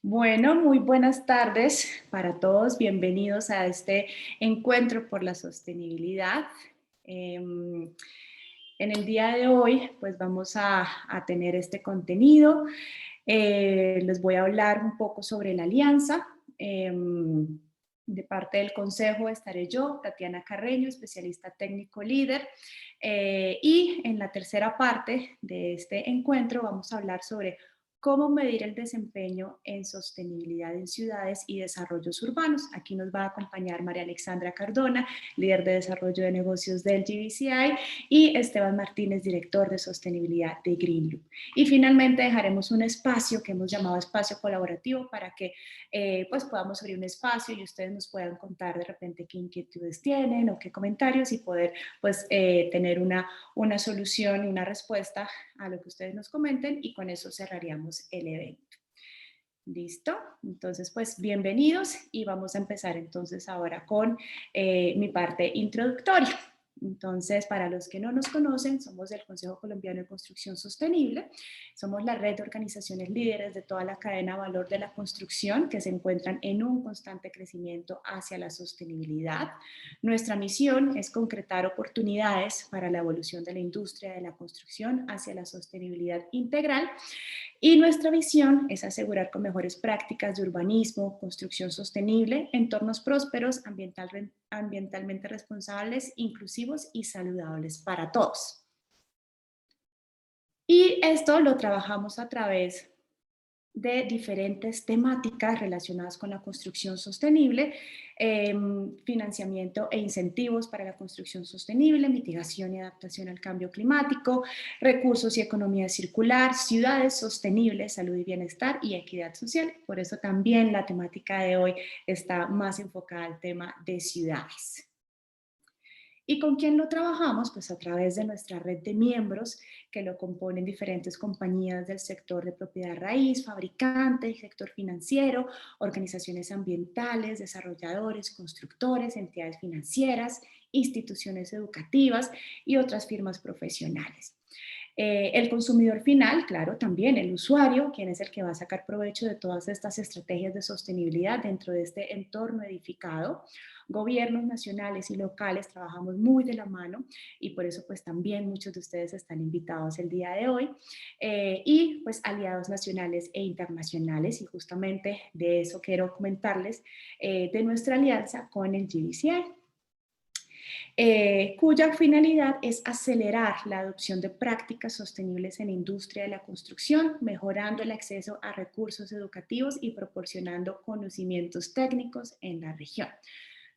Bueno, muy buenas tardes para todos. Bienvenidos a este encuentro por la sostenibilidad. En el día de hoy, pues vamos a tener este contenido. Les voy a hablar un poco sobre la alianza. De parte del Consejo estaré yo, Tatiana Carreño, especialista técnico líder. Y en la tercera parte de este encuentro vamos a hablar sobre cómo medir el desempeño en sostenibilidad en ciudades y desarrollos urbanos. Aquí nos va a acompañar María Alexandra Cardona, líder de desarrollo de negocios del GBCI, y Esteban Martínez, director de sostenibilidad de Green Loop. Y finalmente dejaremos un espacio que hemos llamado espacio colaborativo para que pues podamos abrir un espacio y ustedes nos puedan contar de repente qué inquietudes tienen o qué comentarios y poder pues tener una solución y una respuesta a lo que ustedes nos comenten, y con eso cerraríamos el evento. ¿Listo? Entonces, pues bienvenidos y vamos a empezar entonces ahora con mi parte introductoria. Entonces, para los que no nos conocen, somos del Consejo Colombiano de Construcción Sostenible. Somos la red de organizaciones líderes de toda la cadena de valor de la construcción que se encuentran en un constante crecimiento hacia la sostenibilidad. Nuestra misión es concretar oportunidades para la evolución de la industria de la construcción hacia la sostenibilidad integral, y nuestra visión es asegurar con mejores prácticas de urbanismo, construcción sostenible, entornos prósperos, ambientalmente responsables, inclusivos y saludables para todos. Y esto lo trabajamos a través de diferentes temáticas relacionadas con la construcción sostenible, financiamiento e incentivos para la construcción sostenible, mitigación y adaptación al cambio climático, recursos y economía circular, ciudades sostenibles, salud y bienestar y equidad social. Por eso también la temática de hoy está más enfocada al tema de ciudades. ¿Y con quién lo trabajamos? Pues a través de nuestra red de miembros que lo componen diferentes compañías del sector de propiedad raíz, fabricantes, sector financiero, organizaciones ambientales, desarrolladores, constructores, entidades financieras, instituciones educativas y otras firmas profesionales. El consumidor final, claro, también el usuario, quien es el que va a sacar provecho de todas estas estrategias de sostenibilidad dentro de este entorno edificado. Gobiernos nacionales y locales trabajamos muy de la mano y por eso pues también muchos de ustedes están invitados el día de hoy, y pues aliados nacionales e internacionales, y justamente de eso quiero comentarles, de nuestra alianza con el GBCI. Cuya finalidad es acelerar la adopción de prácticas sostenibles en la industria de la construcción, mejorando el acceso a recursos educativos y proporcionando conocimientos técnicos en la región.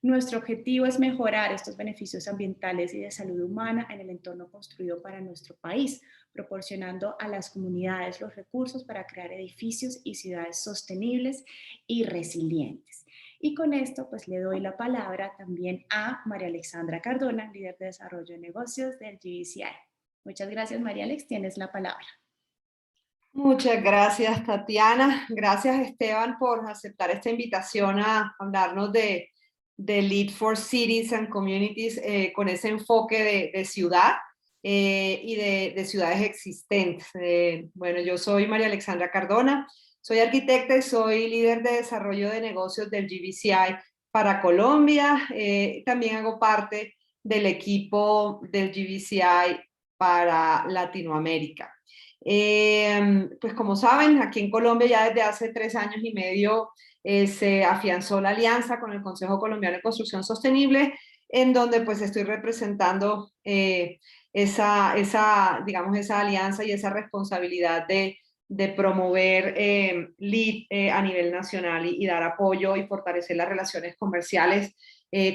Nuestro objetivo es mejorar estos beneficios ambientales y de salud humana en el entorno construido para nuestro país, proporcionando a las comunidades los recursos para crear edificios y ciudades sostenibles y resilientes. Y con esto, pues le doy la palabra también a María Alexandra Cardona, líder de desarrollo de negocios del GBCI. Muchas gracias, María Alex, tienes la palabra. Muchas gracias, Tatiana. Gracias, Esteban, por aceptar esta invitación a hablarnos de Lead for Cities and Communities, con ese enfoque de ciudad y de ciudades existentes. Bueno, yo soy María Alexandra Cardona, soy arquitecta y soy líder de desarrollo de negocios del GBCI para Colombia. También hago parte del equipo del GBCI para Latinoamérica. Pues como saben, aquí en Colombia ya desde hace 3 años y medio se afianzó la alianza con el Consejo Colombiano de Construcción Sostenible, en donde pues estoy representando digamos, esa alianza y esa responsabilidad de promover LEED a nivel nacional y dar apoyo y fortalecer las relaciones comerciales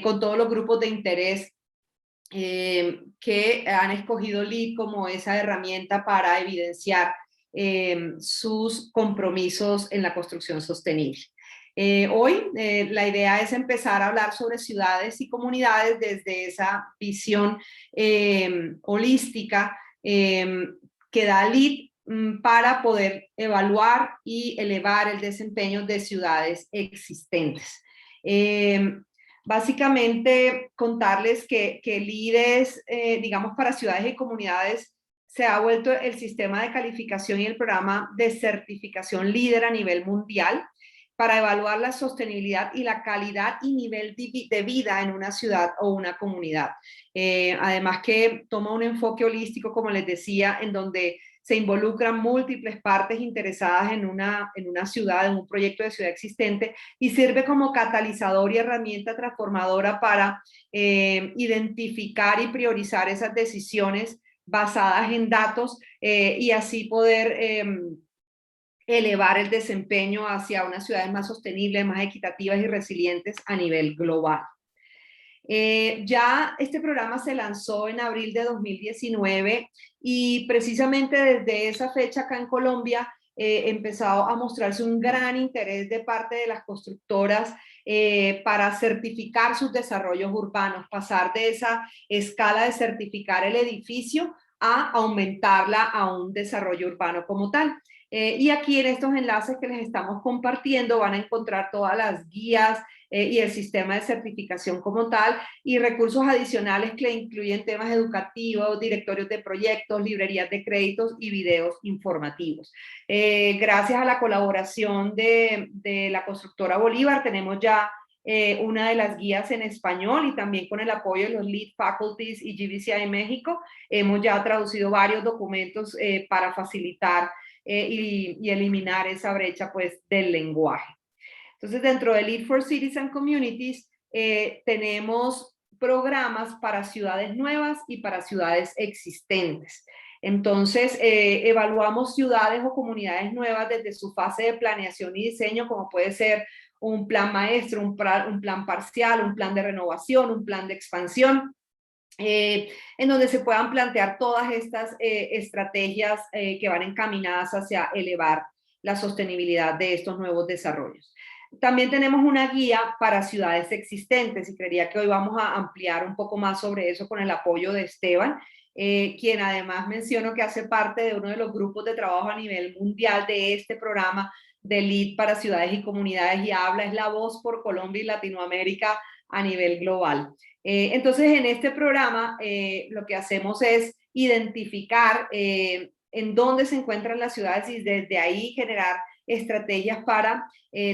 con todos los grupos de interés que han escogido LEED como esa herramienta para evidenciar sus compromisos en la construcción sostenible. Hoy la idea es empezar a hablar sobre ciudades y comunidades desde esa visión holística que da LEED para poder evaluar y elevar el desempeño de ciudades existentes. Básicamente, contarles que LEED, digamos, para ciudades y comunidades, se ha vuelto el sistema de calificación y el programa de certificación líder a nivel mundial. para evaluar la sostenibilidad y la calidad y nivel de vida en una ciudad o una comunidad. Además que toma un enfoque holístico, como les decía, en donde se involucran múltiples partes interesadas en una ciudad, en un proyecto de ciudad existente, y sirve como catalizador y herramienta transformadora para identificar y priorizar esas decisiones basadas en datos y así poder elevar el desempeño hacia unas ciudades más sostenibles, más equitativas y resilientes a nivel global. Ya este programa se lanzó en abril de 2019 y precisamente desde esa fecha acá en Colombia empezó a mostrarse un gran interés de parte de las constructoras para certificar sus desarrollos urbanos, pasar de esa escala de certificar el edificio a aumentarla a un desarrollo urbano como tal. Y aquí en estos enlaces que les estamos compartiendo van a encontrar todas las guías y el sistema de certificación como tal, y recursos adicionales que incluyen temas educativos, directorios de proyectos, librerías de créditos y videos informativos. Gracias a la colaboración de la constructora Bolívar, tenemos ya una de las guías en español y también con el apoyo de los Lead Faculties y GBCI México, hemos ya traducido varios documentos para facilitar y eliminar esa brecha pues del lenguaje. Entonces, dentro de Lead for Cities and Communities, tenemos programas para ciudades nuevas y para ciudades existentes. Entonces, evaluamos ciudades o comunidades nuevas desde su fase de planeación y diseño, como puede ser un plan maestro, un plan parcial, un plan de renovación, un plan de expansión, en donde se puedan plantear todas estas estrategias que van encaminadas hacia elevar la sostenibilidad de estos nuevos desarrollos. También tenemos una guía para ciudades existentes y creería que hoy vamos a ampliar un poco más sobre eso con el apoyo de Esteban, quien además menciono que hace parte de uno de los grupos de trabajo a nivel mundial de este programa de LEAD para ciudades y comunidades y habla, es la voz por Colombia y Latinoamérica a nivel global. Entonces, en este programa lo que hacemos es identificar en dónde se encuentran las ciudades y desde ahí generar estrategias para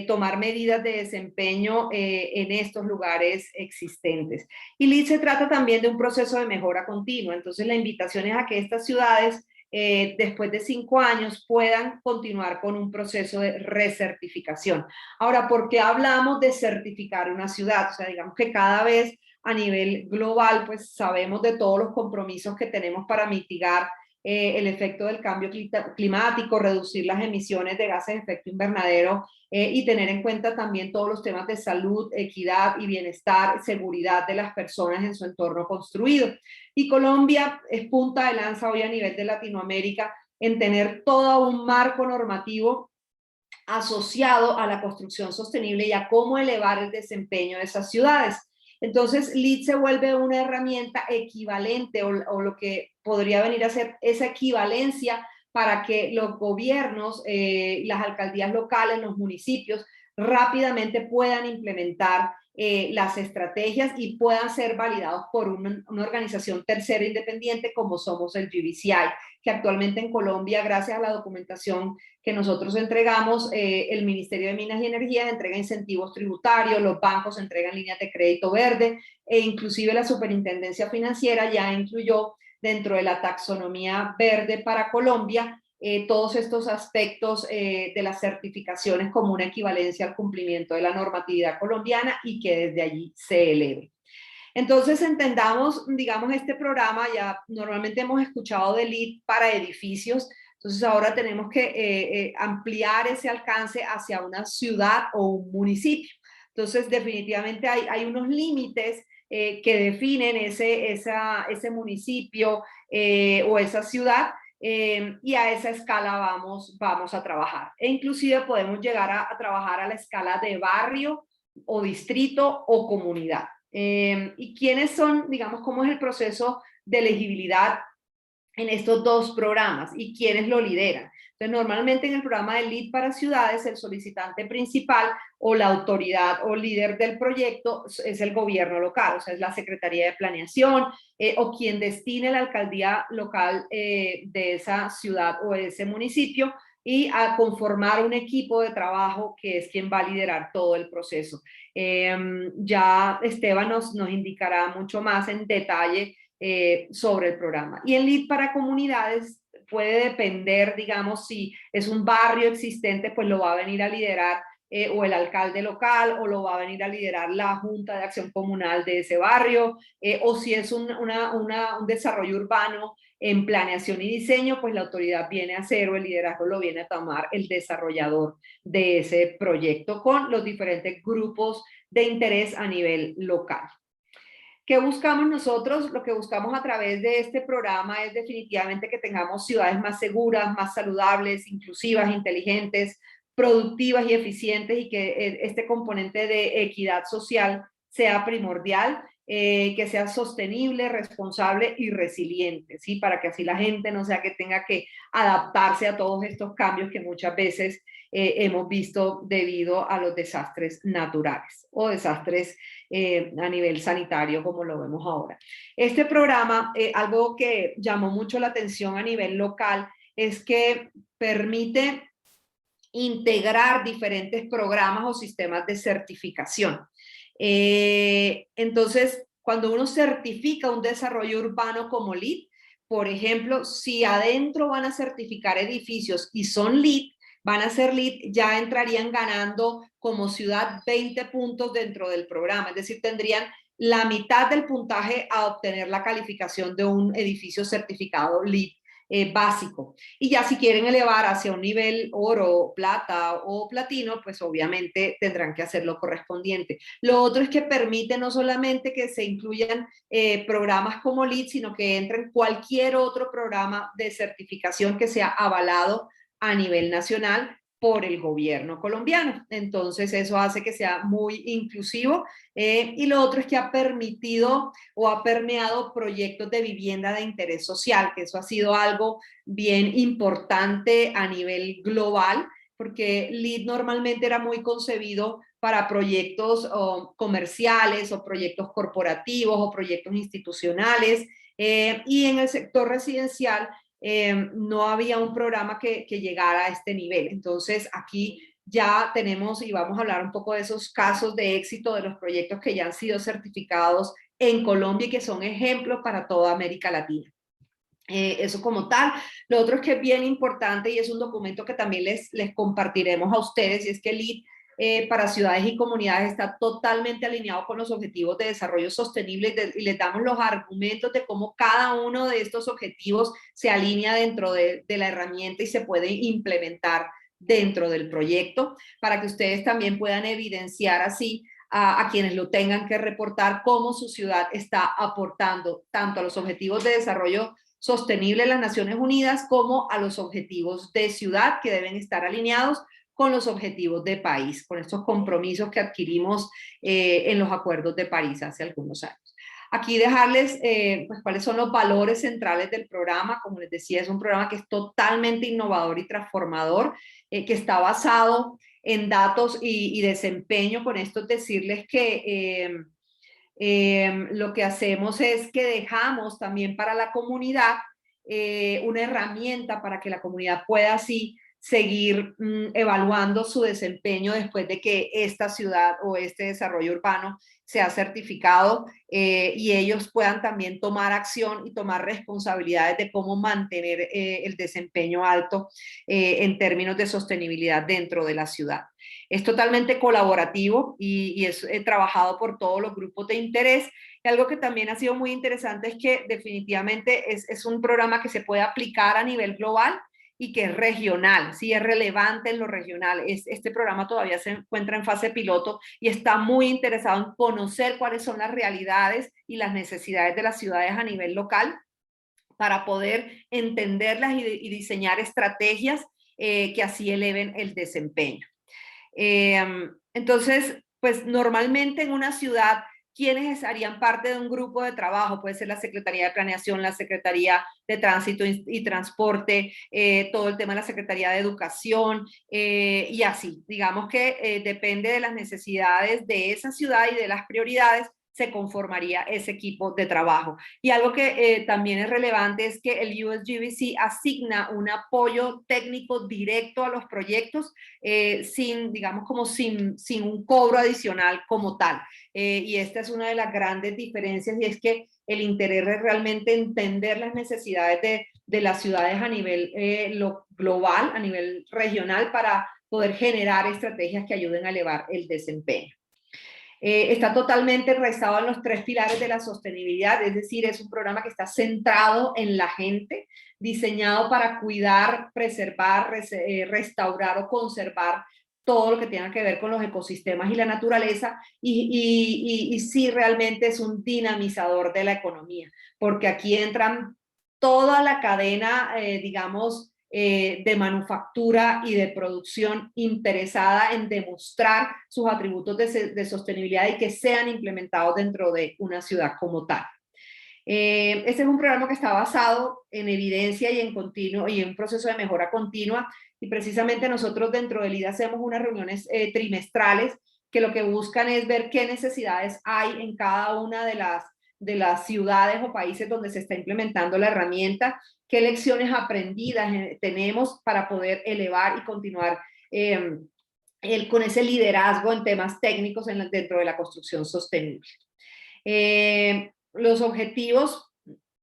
tomar medidas de desempeño en estos lugares existentes. Y LEAD se trata también de un proceso de mejora continua. Entonces, la invitación es a que estas ciudades después de 5 años puedan continuar con un proceso de recertificación. Ahora, ¿por qué hablamos de certificar una ciudad? O sea, digamos que cada vez a nivel global, pues sabemos de todos los compromisos que tenemos para mitigar el efecto del cambio climático, reducir las emisiones de gases de efecto invernadero y tener en cuenta también todos los temas de salud, equidad y bienestar, seguridad de las personas en su entorno construido. Y Colombia es punta de lanza hoy a nivel de Latinoamérica en tener todo un marco normativo asociado a la construcción sostenible y a cómo elevar el desempeño de esas ciudades. Entonces, LEAD se vuelve una herramienta equivalente o lo que podría venir a ser esa equivalencia para que los gobiernos, las alcaldías locales, los municipios, rápidamente puedan implementar las estrategias y puedan ser validados por una organización tercera independiente como somos el GBCI, que actualmente en Colombia, gracias a la documentación que nosotros entregamos, el Ministerio de Minas y Energía entrega incentivos tributarios, los bancos entregan líneas de crédito verde e inclusive la Superintendencia Financiera ya incluyó dentro de la taxonomía verde para Colombia todos estos aspectos de las certificaciones como una equivalencia al cumplimiento de la normatividad colombiana y que desde allí se eleve. Entonces entendamos, digamos, este programa, ya normalmente hemos escuchado de LEAD para edificios, entonces ahora tenemos que ampliar ese alcance hacia una ciudad o un municipio. Entonces definitivamente hay unos límites que definen ese municipio o esa ciudad y a esa escala vamos a trabajar. E inclusive podemos llegar a trabajar a la escala de barrio o distrito o comunidad. ¿Y quiénes son, digamos, cómo es el proceso de elegibilidad en estos dos programas y quiénes lo lideran? Entonces, normalmente en el programa de LEAD para ciudades, el solicitante principal o la autoridad o líder del proyecto es el gobierno local, o sea, es la Secretaría de Planeación o quien destine la alcaldía local de esa ciudad o de ese municipio y a conformar un equipo de trabajo que es quien va a liderar todo el proceso. Ya Esteban nos indicará mucho más en detalle sobre el programa. Y el Lead para comunidades puede depender, digamos, si es un barrio existente, pues lo va a venir a liderar o el alcalde local, o lo va a venir a liderar la Junta de Acción Comunal de ese barrio, o si es un desarrollo urbano en planeación y diseño, pues la autoridad viene a hacer, o el liderazgo lo viene a tomar el desarrollador de ese proyecto con los diferentes grupos de interés a nivel local. ¿Qué buscamos nosotros? Lo que buscamos a través de este programa es definitivamente que tengamos ciudades más seguras, más saludables, inclusivas, inteligentes, productivas y eficientes, y que este componente de equidad social sea primordial, que sea sostenible, responsable y resiliente, ¿sí? Para que así la gente no sea que tenga que adaptarse a todos estos cambios que muchas veces hemos visto debido a los desastres naturales o desastres a nivel sanitario, como lo vemos ahora. Este programa, algo que llamó mucho la atención a nivel local, es que permite integrar diferentes programas o sistemas de certificación. Entonces, cuando uno certifica un desarrollo urbano como LEED, por ejemplo, si adentro van a certificar edificios y son LEED, van a ser LEED, ya entrarían ganando como ciudad 20 puntos dentro del programa, es decir, tendrían la mitad del puntaje a obtener la calificación de un edificio certificado LEED básico. Y ya si quieren elevar hacia un nivel oro, plata o platino, pues obviamente tendrán que hacer lo correspondiente. Lo otro es que permite no solamente que se incluyan programas como LEED, sino que entren cualquier otro programa de certificación que sea avalado a nivel nacional por el gobierno colombiano. Entonces eso hace que sea muy inclusivo, y lo otro es que ha permitido o ha permeado proyectos de vivienda de interés social, que eso ha sido algo bien importante a nivel global, porque LEED normalmente era muy concebido para proyectos comerciales o proyectos corporativos o proyectos institucionales, y en el sector residencial no había un programa que llegara a este nivel. Entonces aquí ya tenemos, y vamos a hablar un poco de esos casos de éxito de los proyectos que ya han sido certificados en Colombia y que son ejemplos para toda América Latina. Eso como tal. Lo otro es que es bien importante, y es un documento que también les compartiremos a ustedes, y es que el LEED para ciudades y comunidades está totalmente alineado con los objetivos de desarrollo sostenible, y les damos los argumentos de cómo cada uno de estos objetivos se alinea dentro de la herramienta y se puede implementar dentro del proyecto, para que ustedes también puedan evidenciar así a quienes lo tengan que reportar cómo su ciudad está aportando tanto a los objetivos de desarrollo sostenible de las Naciones Unidas como a los objetivos de ciudad, que deben estar alineados con los objetivos de país, con estos compromisos que adquirimos en los acuerdos de París hace algunos años. Aquí dejarles pues, cuáles son los valores centrales del programa. Como les decía, es un programa que es totalmente innovador y transformador, que está basado en datos y desempeño. Con esto decirles que lo que hacemos es que dejamos también para la comunidad una herramienta para que la comunidad pueda así seguir evaluando su desempeño después de que esta ciudad o este desarrollo urbano sea certificado, y ellos puedan también tomar acción y tomar responsabilidades de cómo mantener el desempeño alto en términos de sostenibilidad dentro de la ciudad. Es totalmente colaborativo y es trabajado por todos los grupos de interés. Y algo que también ha sido muy interesante es que definitivamente es un programa que se puede aplicar a nivel global y que es regional, sí, es relevante en lo regional. Este programa todavía se encuentra en fase piloto y está muy interesado en conocer cuáles son las realidades y las necesidades de las ciudades a nivel local, para poder entenderlas y diseñar estrategias que así eleven el desempeño. Entonces, pues normalmente en una ciudad, ¿quiénes harían parte de un grupo de trabajo? Puede ser la Secretaría de Planeación, la Secretaría de Tránsito y Transporte, todo el tema de la Secretaría de Educación, y así. Digamos que depende de las necesidades de esa ciudad y de las prioridades, se conformaría ese equipo de trabajo. Y algo que también es relevante es que el USGBC asigna un apoyo técnico directo a los proyectos sin, digamos, como sin un cobro adicional como tal. Y esta es una de las grandes diferencias, y es que el interés es realmente entender las necesidades de las ciudades a nivel global, a nivel regional, para poder generar estrategias que ayuden a elevar el desempeño. Está totalmente enraizado en los 3 pilares de la sostenibilidad, es decir, es un programa que está centrado en la gente, diseñado para cuidar, preservar, restaurar o conservar todo lo que tenga que ver con los ecosistemas y la naturaleza, y sí, realmente es un dinamizador de la economía, porque aquí entran toda la cadena, digamos, de manufactura y de producción interesada en demostrar sus atributos de sostenibilidad y que sean implementados dentro de una ciudad como tal. Este es un programa que está basado en evidencia y en continuo y en un proceso de mejora continua, y precisamente nosotros dentro del IDA hacemos unas reuniones trimestrales que lo que buscan es ver qué necesidades hay en cada una de las ciudades o países donde se está implementando la herramienta, qué lecciones aprendidas tenemos para poder elevar y continuar con ese liderazgo en temas técnicos dentro de la construcción sostenible. Los objetivos,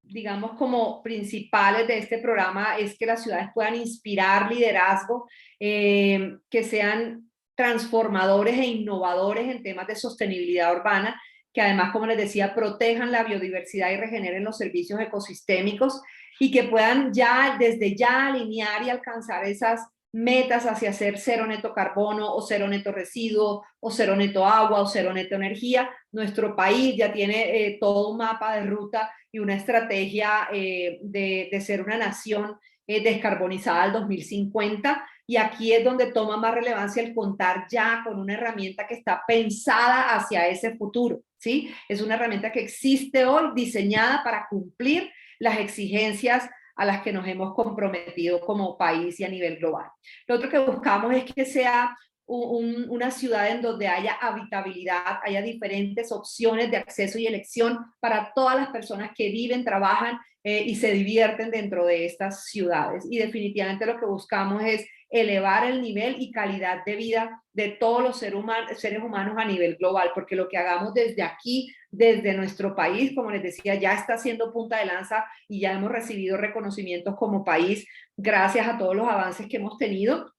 digamos, como principales de este programa es que las ciudades puedan inspirar liderazgo, que sean transformadores e innovadores en temas de sostenibilidad urbana, que además, como les decía, protejan la biodiversidad y regeneren los servicios ecosistémicos, y que puedan desde ya alinear y alcanzar esas metas hacia hacer cero neto carbono o cero neto residuo o cero neto agua o cero neto energía. Nuestro país ya tiene todo un mapa de ruta y una estrategia de ser una nación descarbonizada al 2050, y aquí es donde toma más relevancia el contar ya con una herramienta que está pensada hacia ese futuro, ¿sí? Es una herramienta que existe hoy, diseñada para cumplir las exigencias a las que nos hemos comprometido como país y a nivel global. Lo otro que buscamos es que sea una ciudad en donde haya habitabilidad, haya diferentes opciones de acceso y elección para todas las personas que viven, trabajan y se divierten dentro de estas ciudades. Y definitivamente lo que buscamos es elevar el nivel y calidad de vida de todos los seres humanos a nivel global, porque lo que hagamos desde aquí, desde nuestro país, como les decía, ya está siendo punta de lanza y ya hemos recibido reconocimientos como país gracias a todos los avances que hemos tenido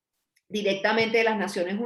directamente de las Naciones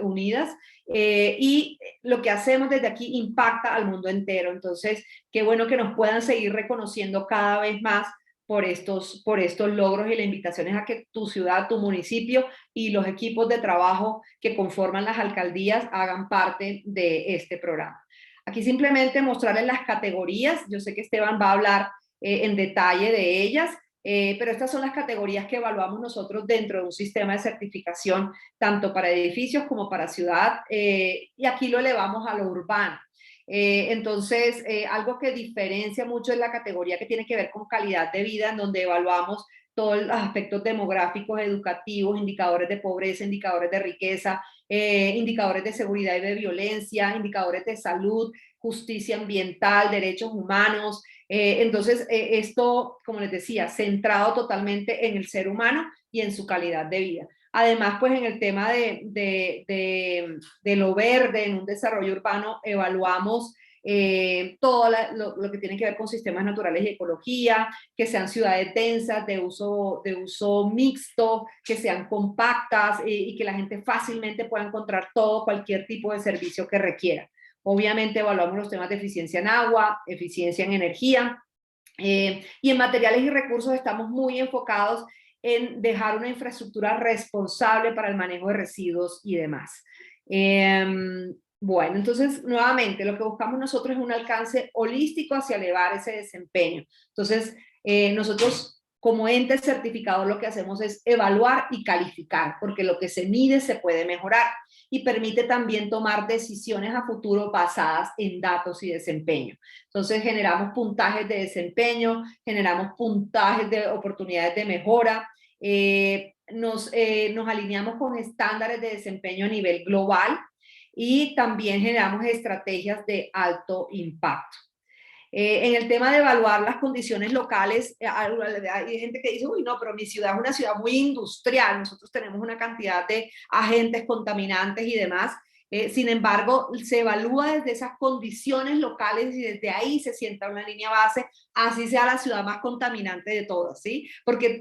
Unidas, y lo que hacemos desde aquí impacta al mundo entero. Entonces, qué bueno que nos puedan seguir reconociendo cada vez más por estos logros, y la invitación es a que tu ciudad, tu municipio y los equipos de trabajo que conforman las alcaldías hagan parte de este programa. Aquí simplemente mostrarles las categorías. Yo sé que Esteban va a hablar en detalle de ellas, pero estas son las categorías que evaluamos nosotros dentro de un sistema de certificación, tanto para edificios como para ciudad, y aquí lo elevamos a lo urbano. Entonces, algo que diferencia mucho es la categoría que tiene que ver con calidad de vida, en donde evaluamos todos los aspectos demográficos, educativos, indicadores de pobreza, indicadores de riqueza, indicadores de seguridad y de violencia, indicadores de salud, justicia ambiental, derechos humanos. Entonces, esto, como les decía, centrado totalmente en el ser humano y en su calidad de vida. Además, pues en el tema de lo verde, en un desarrollo urbano, evaluamos todo lo que tiene que ver con sistemas naturales y ecología, que sean ciudades densas, de uso mixto, que sean compactas, y que la gente fácilmente pueda encontrar cualquier tipo de servicio que requiera. Obviamente evaluamos los temas de eficiencia en agua, eficiencia en energía, y en materiales y recursos estamos muy enfocados en dejar una infraestructura responsable para el manejo de residuos y demás. Bueno, entonces, nuevamente, lo que buscamos nosotros es un alcance holístico hacia elevar ese desempeño. Entonces, nosotros como ente certificador lo que hacemos es evaluar y calificar, porque lo que se mide se puede mejorar, y permite también tomar decisiones a futuro basadas en datos y desempeño. Entonces, generamos puntajes de desempeño, generamos puntajes de oportunidades de mejora, nos alineamos con estándares de desempeño a nivel global, y también generamos estrategias de alto impacto. En el tema de evaluar las condiciones locales, hay gente que dice, uy, no, pero mi ciudad es una ciudad muy industrial, nosotros tenemos una cantidad de agentes contaminantes y demás. Sin embargo, se evalúa desde esas condiciones locales y desde ahí se sienta una línea base, así sea la ciudad más contaminante de todas, ¿sí? Porque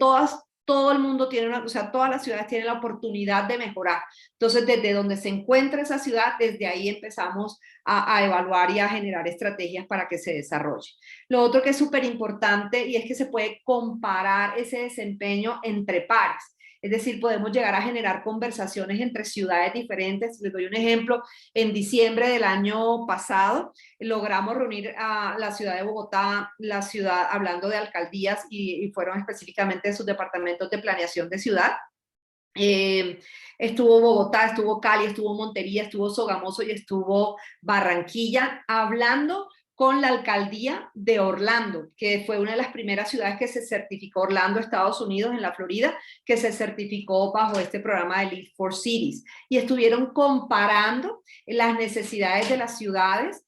todo el mundo tiene o sea, todas las ciudades tienen la oportunidad de mejorar. Entonces, desde donde se encuentra esa ciudad, desde ahí empezamos a evaluar y a generar estrategias para que se desarrolle. Lo otro que es súper importante y es que se puede comparar ese desempeño entre pares. Es decir, podemos llegar a generar conversaciones entre ciudades diferentes. Les doy un ejemplo. En diciembre del año pasado logramos reunir a la ciudad de Bogotá, la ciudad, hablando de alcaldías y fueron específicamente de sus departamentos de planeación de ciudad. Estuvo Bogotá, estuvo Cali, estuvo Montería, estuvo Sogamoso y estuvo Barranquilla, hablando con la alcaldía de Orlando, que fue una de las primeras ciudades que se certificó, Orlando, Estados Unidos, en la Florida, que se certificó bajo este programa de Lead for Cities. Y estuvieron comparando las necesidades de las ciudades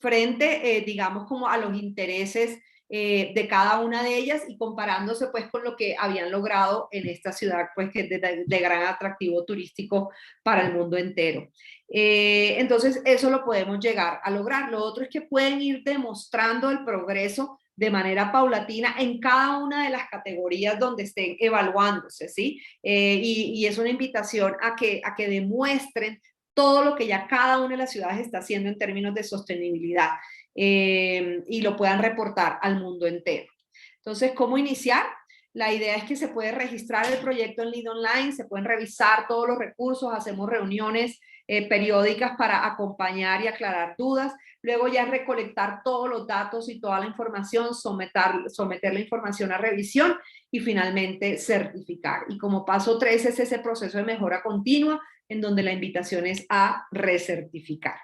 frente, digamos, como a los intereses de cada una de ellas y comparándose pues con lo que habían logrado en esta ciudad pues que es de gran atractivo turístico para el mundo entero. Entonces eso lo podemos llegar a lograr. Lo otro es que pueden ir demostrando el progreso de manera paulatina en cada una de las categorías donde estén evaluándose, ¿sí? Y es una invitación a que demuestren todo lo que ya cada una de las ciudades está haciendo en términos de sostenibilidad. Y lo puedan reportar al mundo entero. Entonces, ¿cómo iniciar? La idea es que se puede registrar el proyecto en Lead Online, se pueden revisar todos los recursos, hacemos reuniones periódicas para acompañar y aclarar dudas, luego ya recolectar todos los datos y toda la información, someter la información a revisión y finalmente certificar. Y como paso 3 es ese proceso de mejora continua en donde la invitación es a recertificar.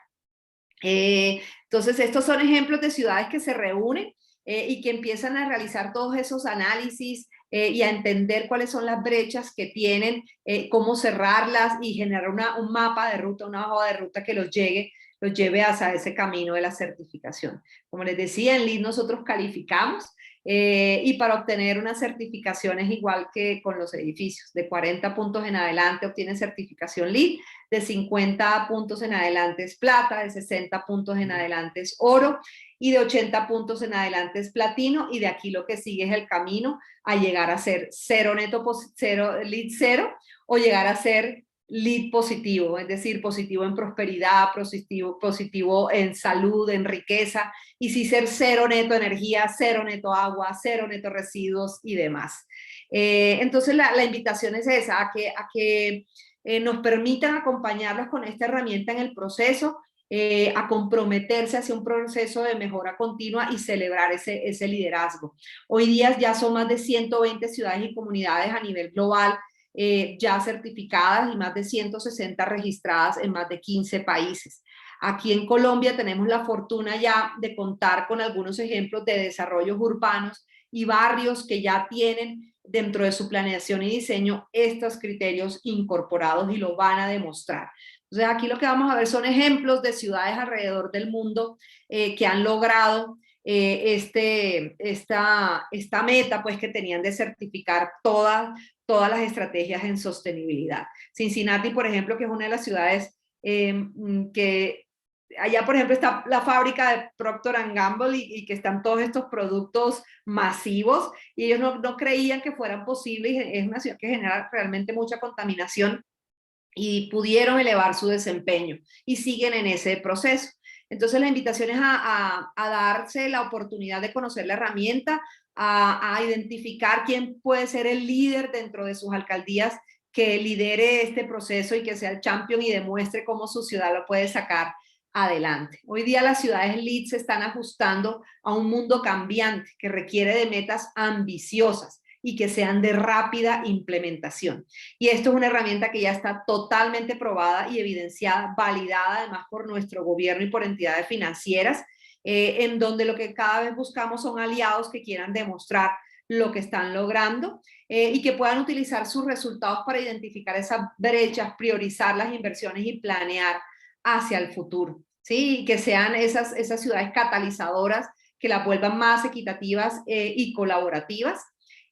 Entonces, estos son ejemplos de ciudades que se reúnen y que empiezan a realizar todos esos análisis y a entender cuáles son las brechas que tienen, cómo cerrarlas y generar un mapa de ruta, una hoja de ruta que los lleve hacia ese camino de la certificación. Como les decía, en LEED nosotros calificamos y para obtener una certificación es igual que con los edificios. De 40 puntos en adelante obtienen certificación LEED, de 50 puntos en adelante es plata, de 60 puntos en adelante es oro y de 80 puntos en adelante es platino, y de aquí lo que sigue es el camino a llegar a ser cero neto, LEED cero, o llegar a ser LEED positivo, es decir, positivo en prosperidad, positivo en salud, en riqueza, y sí ser cero neto energía, cero neto agua, cero neto residuos y demás. Entonces la invitación es esa, a que nos permitan acompañarlos con esta herramienta en el proceso, a comprometerse hacia un proceso de mejora continua y celebrar ese liderazgo. Hoy día ya son más de 120 ciudades y comunidades a nivel global ya certificadas y más de 160 registradas en más de 15 países. Aquí en Colombia tenemos la fortuna ya de contar con algunos ejemplos de desarrollos urbanos y barrios que ya tienen dentro de su planeación y diseño estos criterios incorporados y lo van a demostrar. Entonces aquí lo que vamos a ver son ejemplos de ciudades alrededor del mundo que han logrado esta meta pues que tenían de certificar todas las estrategias en sostenibilidad. Cincinnati, por ejemplo, que es una de las ciudades que allá, por ejemplo, está la fábrica de Procter & Gamble y que están todos estos productos masivos y ellos no creían que fueran posibles. Es una ciudad que genera realmente mucha contaminación y pudieron elevar su desempeño y siguen en ese proceso. Entonces la invitación es a darse la oportunidad de conocer la herramienta, a identificar quién puede ser el líder dentro de sus alcaldías que lidere este proceso y que sea el champion y demuestre cómo su ciudad lo puede sacar adelante. Hoy día las ciudades LEED se están ajustando a un mundo cambiante que requiere de metas ambiciosas y que sean de rápida implementación. Y esto es una herramienta que ya está totalmente probada y evidenciada, validada además por nuestro gobierno y por entidades financieras, en donde lo que cada vez buscamos son aliados que quieran demostrar lo que están logrando y que puedan utilizar sus resultados para identificar esas brechas, priorizar las inversiones y planear hacia el futuro, ¿sí? Y que sean esas ciudades catalizadoras que las vuelvan más equitativas y colaborativas.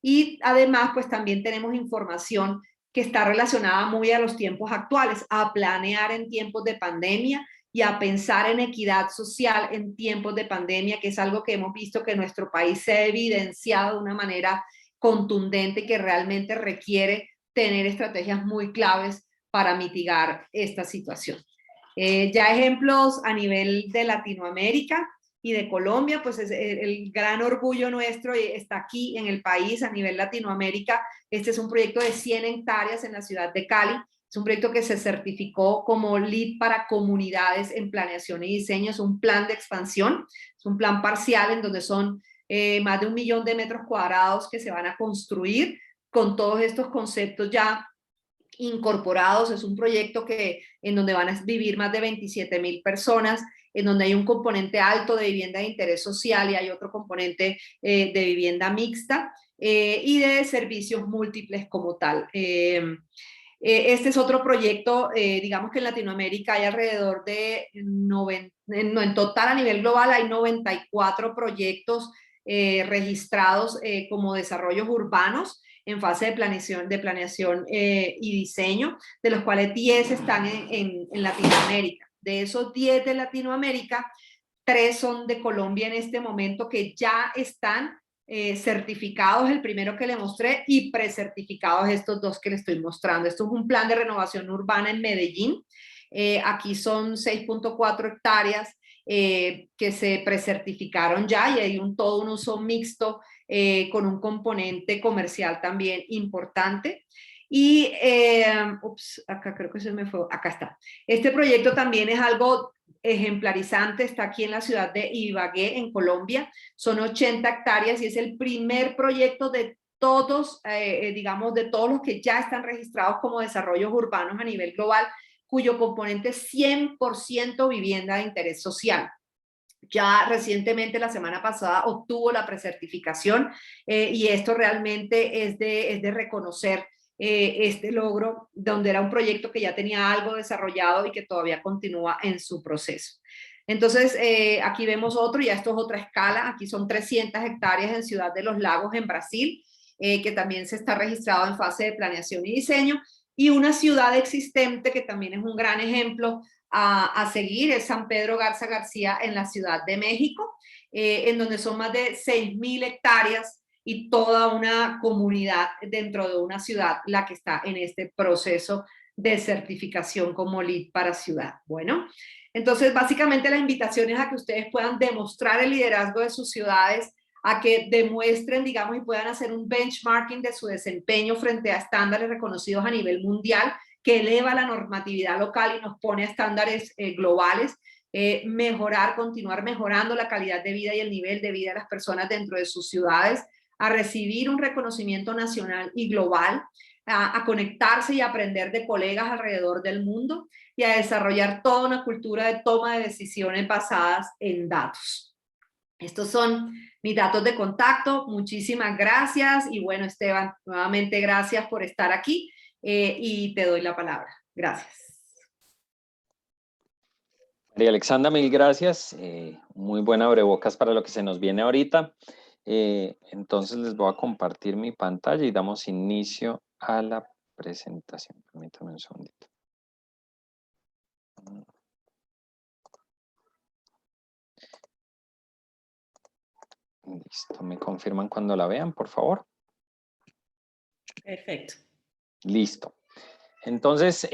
Y además, pues también tenemos información que está relacionada muy a los tiempos actuales, a planear en tiempos de pandemia y a pensar en equidad social en tiempos de pandemia, que es algo que hemos visto que en nuestro país se ha evidenciado de una manera contundente, que realmente requiere tener estrategias muy claves para mitigar esta situación. Ya ejemplos a nivel de Latinoamérica y de Colombia, pues es el gran orgullo nuestro está aquí en el país a nivel Latinoamérica. Este es un proyecto de 100 hectáreas en la ciudad de Cali. Es un proyecto que se certificó como LEED para comunidades en planeación y diseño. Es un plan de expansión, es un plan parcial en donde son más de 1 millón de metros cuadrados que se van a construir con todos estos conceptos ya incorporados. Es un proyecto en donde van a vivir más de 27,000 personas, en donde hay un componente alto de vivienda de interés social y hay otro componente de vivienda mixta y de servicios múltiples como tal. Este es otro proyecto, digamos que en Latinoamérica hay alrededor de, en total a nivel global hay 94 proyectos registrados como desarrollos urbanos en fase de planeación y diseño, de los cuales 10 están en Latinoamérica. De esos 10 de Latinoamérica, 3 son de Colombia en este momento que ya están certificados, el primero que le mostré, y precertificados estos 2 que le estoy mostrando. Esto es un plan de renovación urbana en Medellín. Aquí son 6.4 hectáreas que se precertificaron ya y hay todo un uso mixto con un componente comercial también importante. Y, acá creo que se me fue, acá está. Este proyecto también es algo ejemplarizante, está aquí en la ciudad de Ibagué, en Colombia. Son 80 hectáreas y es el primer proyecto de todos, digamos, de todos los que ya están registrados como desarrollos urbanos a nivel global, cuyo componente es 100% vivienda de interés social. Ya recientemente, la semana pasada, obtuvo la precertificación y esto realmente es de reconocer este logro, donde era un proyecto que ya tenía algo desarrollado y que todavía continúa en su proceso. Entonces, aquí vemos otro, ya esto es otra escala, aquí son 300 hectáreas en Ciudad de los Lagos, en Brasil, que también se está registrado en fase de planeación y diseño, y una ciudad existente que también es un gran ejemplo a seguir, es San Pedro Garza García en la Ciudad de México, en donde son más de 6,000 hectáreas y toda una comunidad dentro de una ciudad la que está en este proceso de certificación como LEED para ciudad. Bueno, entonces básicamente la invitación es a que ustedes puedan demostrar el liderazgo de sus ciudades, a que demuestren, digamos, y puedan hacer un benchmarking de su desempeño frente a estándares reconocidos a nivel mundial, que eleva la normatividad local y nos pone a estándares globales, mejorar, continuar mejorando la calidad de vida y el nivel de vida de las personas dentro de sus ciudades, a recibir un reconocimiento nacional y global, a conectarse y aprender de colegas alrededor del mundo y a desarrollar toda una cultura de toma de decisiones basadas en datos. Estos son mis datos de contacto. Muchísimas gracias. Y bueno, Esteban, nuevamente gracias por estar aquí y te doy la palabra. Gracias. María Alexandra, mil gracias. Muy buena abrebocas para lo que se nos viene ahorita. Entonces les voy a compartir mi pantalla y damos inicio a la presentación. Permítanme un segundito. Listo, me confirman cuando la vean, por favor. Perfecto. Listo. Entonces,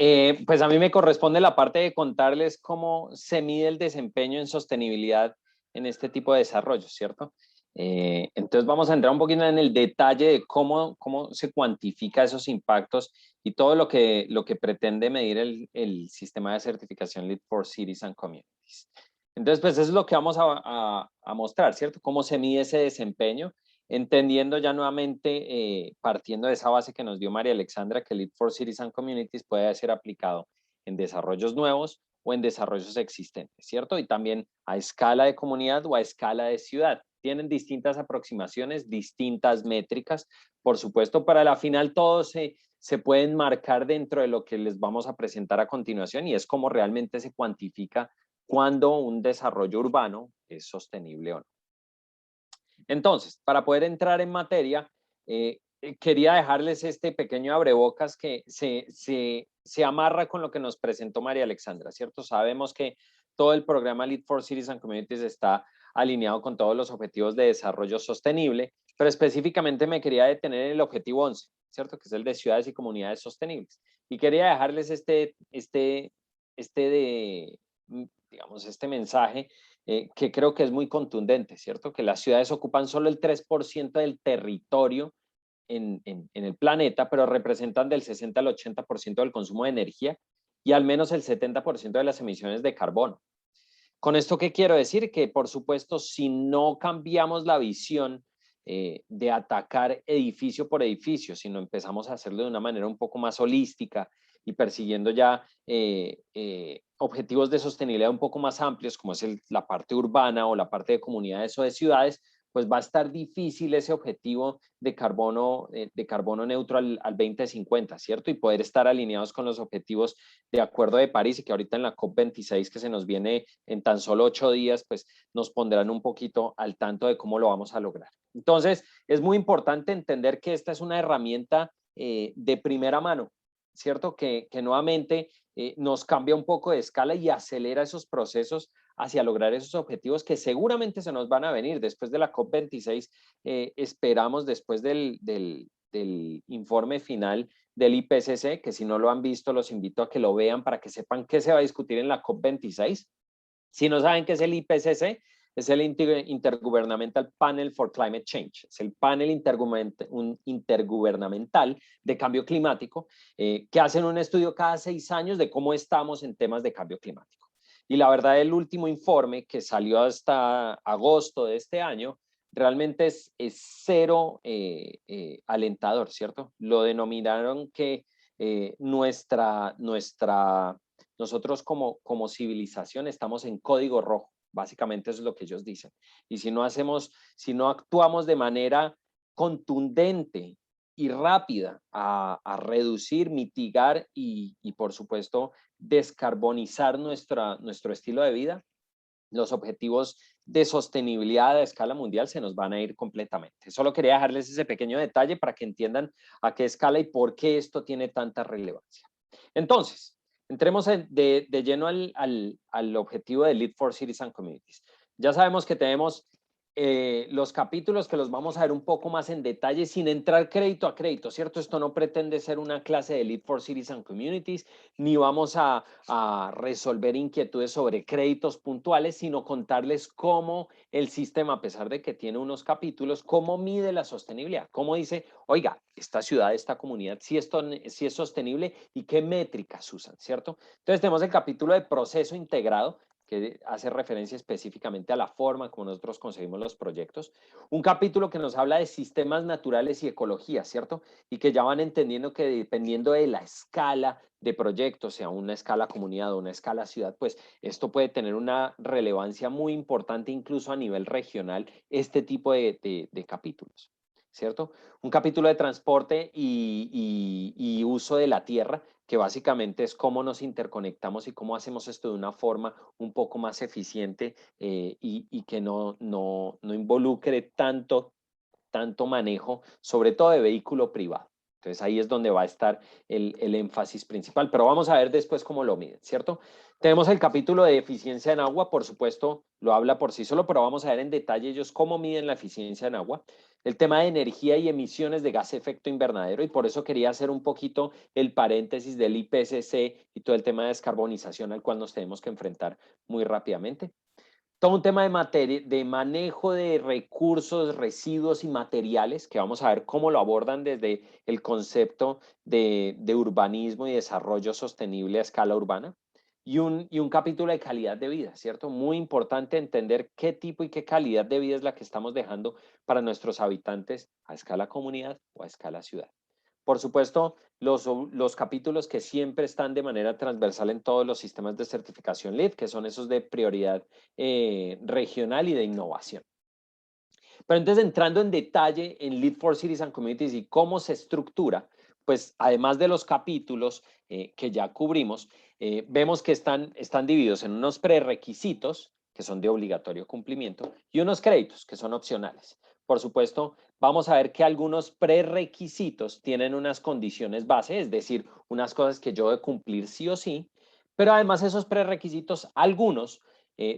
pues a mí me corresponde la parte de contarles cómo se mide el desempeño en sostenibilidad en este tipo de desarrollos, ¿cierto? Entonces vamos a entrar un poquito en el detalle de cómo se cuantifica esos impactos y todo lo que pretende medir el sistema de certificación LEED for Cities and Communities. Entonces, pues eso es lo que vamos a mostrar, ¿cierto? Cómo se mide ese desempeño, entendiendo ya nuevamente, partiendo de esa base que nos dio María Alexandra, que LEED for Cities and Communities puede ser aplicado en desarrollos nuevos o en desarrollos existentes, ¿cierto? Y también a escala de comunidad o a escala de ciudad. Tienen distintas aproximaciones, distintas métricas. Por supuesto, para la final todos se pueden marcar dentro de lo que les vamos a presentar a continuación y es cómo realmente se cuantifica cuando un desarrollo urbano es sostenible o no. Entonces, para poder entrar en materia, quería dejarles este pequeño abrebocas que se amarra con lo que nos presentó María Alexandra, ¿cierto? Sabemos que todo el programa Lead for Cities and Communities está alineado con todos los objetivos de desarrollo sostenible, pero específicamente me quería detener en el objetivo 11, ¿cierto? Que es el de ciudades y comunidades sostenibles. Y quería dejarles digamos, este mensaje que creo que es muy contundente, ¿cierto? Que las ciudades ocupan solo el 3% del territorio en el planeta, pero representan del 60 al 80% del consumo de energía y al menos el 70% de las emisiones de carbono. ¿Con esto qué quiero decir? Que por supuesto, si no cambiamos la visión de atacar edificio por edificio, sino empezamos a hacerlo de una manera un poco más holística y persiguiendo ya objetivos de sostenibilidad un poco más amplios, como es la parte urbana o la parte de comunidades o de ciudades, pues va a estar difícil ese objetivo de carbono neutro al 2050, ¿cierto? Y poder estar alineados con los objetivos de Acuerdo de París y que ahorita en la COP26 que se nos viene en tan solo 8 días, pues nos pondrán un poquito al tanto de cómo lo vamos a lograr. Entonces, es muy importante entender que esta es una herramienta de primera mano, ¿cierto? Que nuevamente nos cambia un poco de escala y acelera esos procesos hacia lograr esos objetivos que seguramente se nos van a venir después de la COP26. Esperamos después del informe final del IPCC, que si no lo han visto los invito a que lo vean para que sepan qué se va a discutir en la COP26. Si no saben qué es el IPCC, es el Intergovernmental Panel for Climate Change. Es el panel intergubernamental de cambio climático que hacen un estudio cada 6 años de cómo estamos en temas de cambio climático. Y la verdad, el último informe que salió hasta agosto de este año realmente es cero alentador, ¿cierto? Lo denominaron que nosotros como civilización estamos en código rojo. Básicamente eso es lo que ellos dicen. Y si no actuamos de manera contundente y rápida a reducir, mitigar y por supuesto descarbonizar nuestro estilo de vida, los objetivos de sostenibilidad a escala mundial se nos van a ir completamente. Solo quería dejarles ese pequeño detalle para que entiendan a qué escala y por qué esto tiene tanta relevancia. Entonces, entremos de lleno al objetivo de Lead for Cities and Communities. Ya sabemos que tenemos los capítulos que los vamos a ver un poco más en detalle sin entrar crédito a crédito, ¿cierto? Esto no pretende ser una clase de Lead for Cities and Communities, ni vamos a resolver inquietudes sobre créditos puntuales, sino contarles cómo el sistema, a pesar de que tiene unos capítulos, cómo mide la sostenibilidad, cómo dice, oiga, esta ciudad, esta comunidad, si es sostenible y qué métricas usan, ¿cierto? Entonces tenemos el capítulo de proceso integrado, que hace referencia específicamente a la forma como nosotros conseguimos los proyectos. Un capítulo que nos habla de sistemas naturales y ecología, ¿cierto? Y que ya van entendiendo que dependiendo de la escala de proyectos, sea una escala comunidad o una escala ciudad, pues esto puede tener una relevancia muy importante incluso a nivel regional, este tipo de capítulos, ¿cierto? Un capítulo de transporte y uso de la tierra, que básicamente es cómo nos interconectamos y cómo hacemos esto de una forma un poco más eficiente y que no involucre tanto manejo, sobre todo de vehículo privado. Entonces ahí es donde va a estar el énfasis principal, pero vamos a ver después cómo lo miden, ¿cierto? Tenemos el capítulo de eficiencia en agua, por supuesto, lo habla por sí solo, pero vamos a ver en detalle ellos cómo miden la eficiencia en agua. El tema de energía y emisiones de gas efecto invernadero, y por eso quería hacer un poquito el paréntesis del IPCC y todo el tema de descarbonización al cual nos tenemos que enfrentar muy rápidamente. Todo un tema de manejo de recursos, residuos y materiales, que vamos a ver cómo lo abordan desde el concepto de urbanismo y desarrollo sostenible a escala urbana. Y un capítulo de calidad de vida, ¿cierto? Muy importante entender qué tipo y qué calidad de vida es la que estamos dejando para nuestros habitantes a escala comunidad o a escala ciudad. Por supuesto, los capítulos que siempre están de manera transversal en todos los sistemas de certificación LEED, que son esos de prioridad regional y de innovación. Pero entonces entrando en detalle en Lead for Cities and Communities y cómo se estructura, pues además de los capítulos que ya cubrimos, vemos que están divididos en unos prerequisitos que son de obligatorio cumplimiento y unos créditos que son opcionales. Por supuesto, vamos a ver que algunos prerequisitos tienen unas condiciones base, es decir, unas cosas que yo debo cumplir sí o sí, pero además esos prerequisitos, algunos,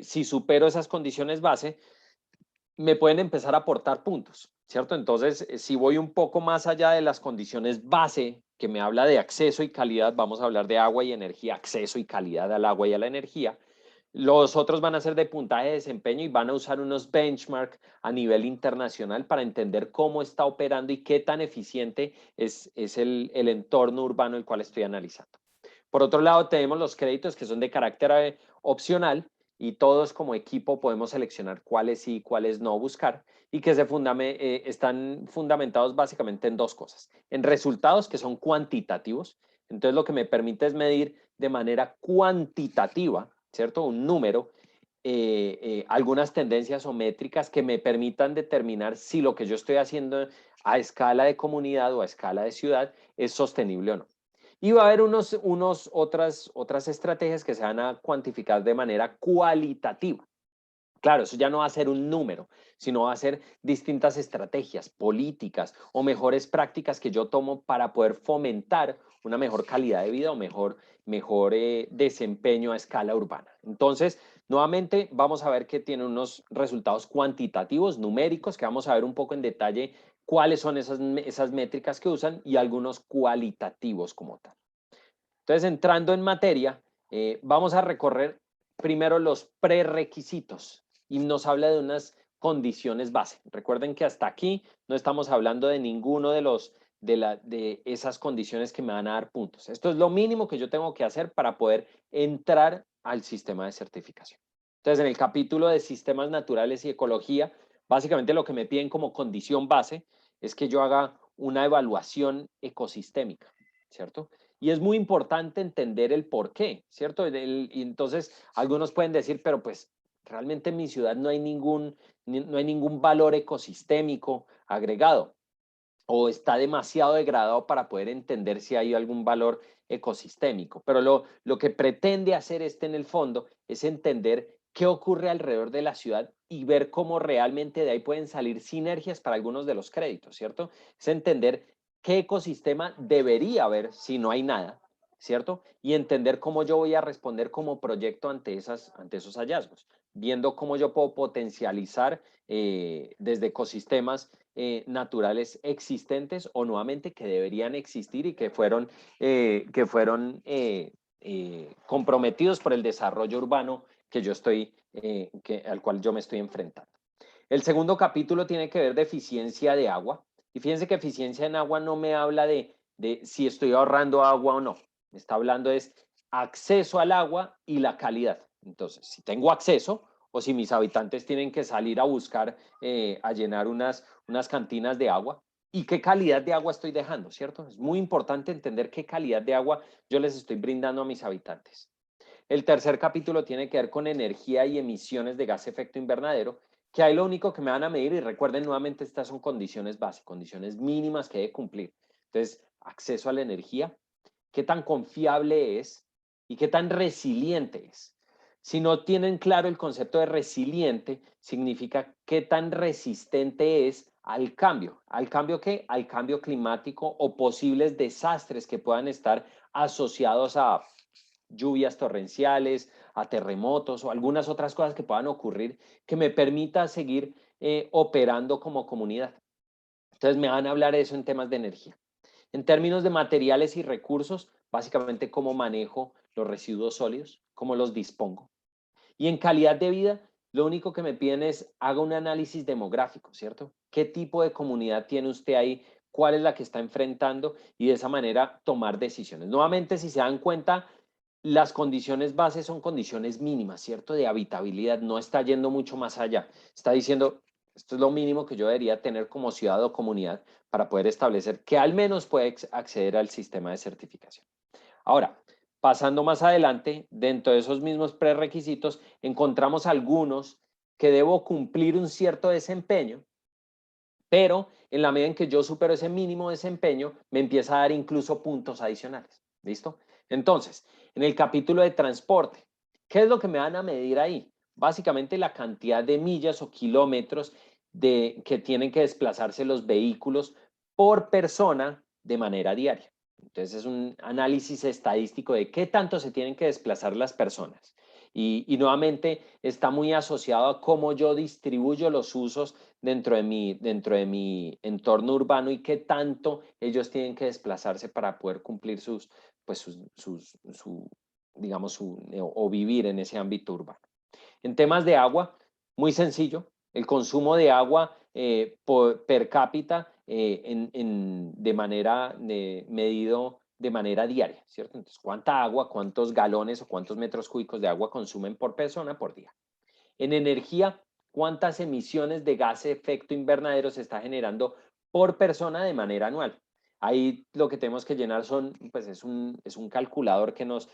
si supero esas condiciones base, me pueden empezar a aportar puntos, ¿cierto? Entonces, si voy un poco más allá de las condiciones base, que me habla de acceso y calidad, vamos a hablar de agua y energía, acceso y calidad al agua y a la energía. Los otros van a ser de puntaje de desempeño y van a usar unos benchmark a nivel internacional para entender cómo está operando y qué tan eficiente es el entorno urbano el cual estoy analizando. Por otro lado, tenemos los créditos que son de carácter opcional y todos como equipo podemos seleccionar cuáles sí y cuáles no buscar y que están fundamentados básicamente en dos cosas. En resultados que son cuantitativos, entonces lo que me permite es medir de manera cuantitativa, ¿cierto? Un número, algunas tendencias o métricas que me permitan determinar si lo que yo estoy haciendo a escala de comunidad o a escala de ciudad es sostenible o no. Y va a haber otras estrategias que se van a cuantificar de manera cualitativa. Claro, eso ya no va a ser un número, sino va a ser distintas estrategias, políticas o mejores prácticas que yo tomo para poder fomentar una mejor calidad de vida o mejor desempeño a escala urbana. Entonces, nuevamente vamos a ver que tiene unos resultados cuantitativos, numéricos, que vamos a ver un poco en detalle cuáles son esas métricas que usan y algunos cualitativos como tal. Entonces, entrando en materia, vamos a recorrer primero los prerequisitos y nos habla de unas condiciones base. Recuerden que hasta aquí no estamos hablando de ninguno de esas condiciones que me van a dar puntos. Esto es lo mínimo que yo tengo que hacer para poder entrar al sistema de certificación. Entonces, en el capítulo de sistemas naturales y ecología, básicamente lo que me piden como condición base es que yo haga una evaluación ecosistémica, ¿cierto? Y es muy importante entender el por qué, ¿cierto? Y entonces, algunos pueden decir, pero pues realmente en mi ciudad no hay ningún valor ecosistémico agregado o está demasiado degradado para poder entender si hay algún valor ecosistémico. Pero lo que pretende hacer en el fondo es entender qué ocurre alrededor de la ciudad y ver cómo realmente de ahí pueden salir sinergias para algunos de los créditos, ¿cierto? Es entender qué ecosistema debería haber si no hay nada, ¿cierto? Y entender cómo yo voy a responder como proyecto ante esos hallazgos, viendo cómo yo puedo potencializar desde ecosistemas naturales existentes o nuevamente que deberían existir y que fueron comprometidos por el desarrollo urbano al cual yo me estoy enfrentando. El segundo capítulo tiene que ver de eficiencia de agua. Y fíjense que eficiencia en agua no me habla de si estoy ahorrando agua o no. Me está hablando es acceso al agua y la calidad. Entonces, si tengo acceso o si mis habitantes tienen que salir a buscar, a llenar unas cantinas de agua, y qué calidad de agua estoy dejando, ¿cierto? Es muy importante entender qué calidad de agua yo les estoy brindando a mis habitantes. El tercer capítulo tiene que ver con energía y emisiones de gas efecto invernadero, que ahí lo único que me van a medir, y recuerden nuevamente, estas son condiciones básicas, condiciones mínimas que hay que cumplir. Entonces, acceso a la energía, qué tan confiable es y qué tan resiliente es. Si no tienen claro el concepto de resiliente, significa qué tan resistente es al cambio. ¿Al cambio qué? Al cambio climático o posibles desastres que puedan estar asociados a lluvias torrenciales, a terremotos o algunas otras cosas que puedan ocurrir que me permita seguir operando como comunidad. Entonces me van a hablar de eso en temas de energía. En términos de materiales y recursos, básicamente cómo manejo los residuos sólidos, cómo los dispongo. Y en calidad de vida, lo único que me piden es haga un análisis demográfico, ¿cierto? ¿Qué tipo de comunidad tiene usted ahí? ¿Cuál es la que está enfrentando? Y de esa manera tomar decisiones. Nuevamente, si se dan cuenta, las condiciones bases son condiciones mínimas, ¿cierto? De habitabilidad, no está yendo mucho más allá. Está diciendo, esto es lo mínimo que yo debería tener como ciudad o comunidad para poder establecer que al menos puede acceder al sistema de certificación. Ahora, pasando más adelante, dentro de esos mismos prerequisitos, encontramos algunos que debo cumplir un cierto desempeño pero en la medida en que yo supero ese mínimo desempeño, me empieza a dar incluso puntos adicionales. ¿Listo? Entonces, en el capítulo de transporte, ¿qué es lo que me van a medir ahí? Básicamente la cantidad de millas o kilómetros que tienen que desplazarse los vehículos por persona de manera diaria. Entonces es un análisis estadístico de qué tanto se tienen que desplazar las personas. Y nuevamente está muy asociado a cómo yo distribuyo los usos dentro de mi entorno urbano y qué tanto ellos tienen que desplazarse para poder cumplir o vivir en ese ámbito urbano. En temas de agua, muy sencillo, el consumo de agua per cápita medido de manera diaria, ¿cierto? Entonces, ¿cuánta agua, cuántos galones o cuántos metros cúbicos de agua consumen por persona por día? En energía, ¿cuántas emisiones de gas de efecto invernadero se está generando por persona de manera anual? Ahí lo que tenemos que llenar es un calculador que nos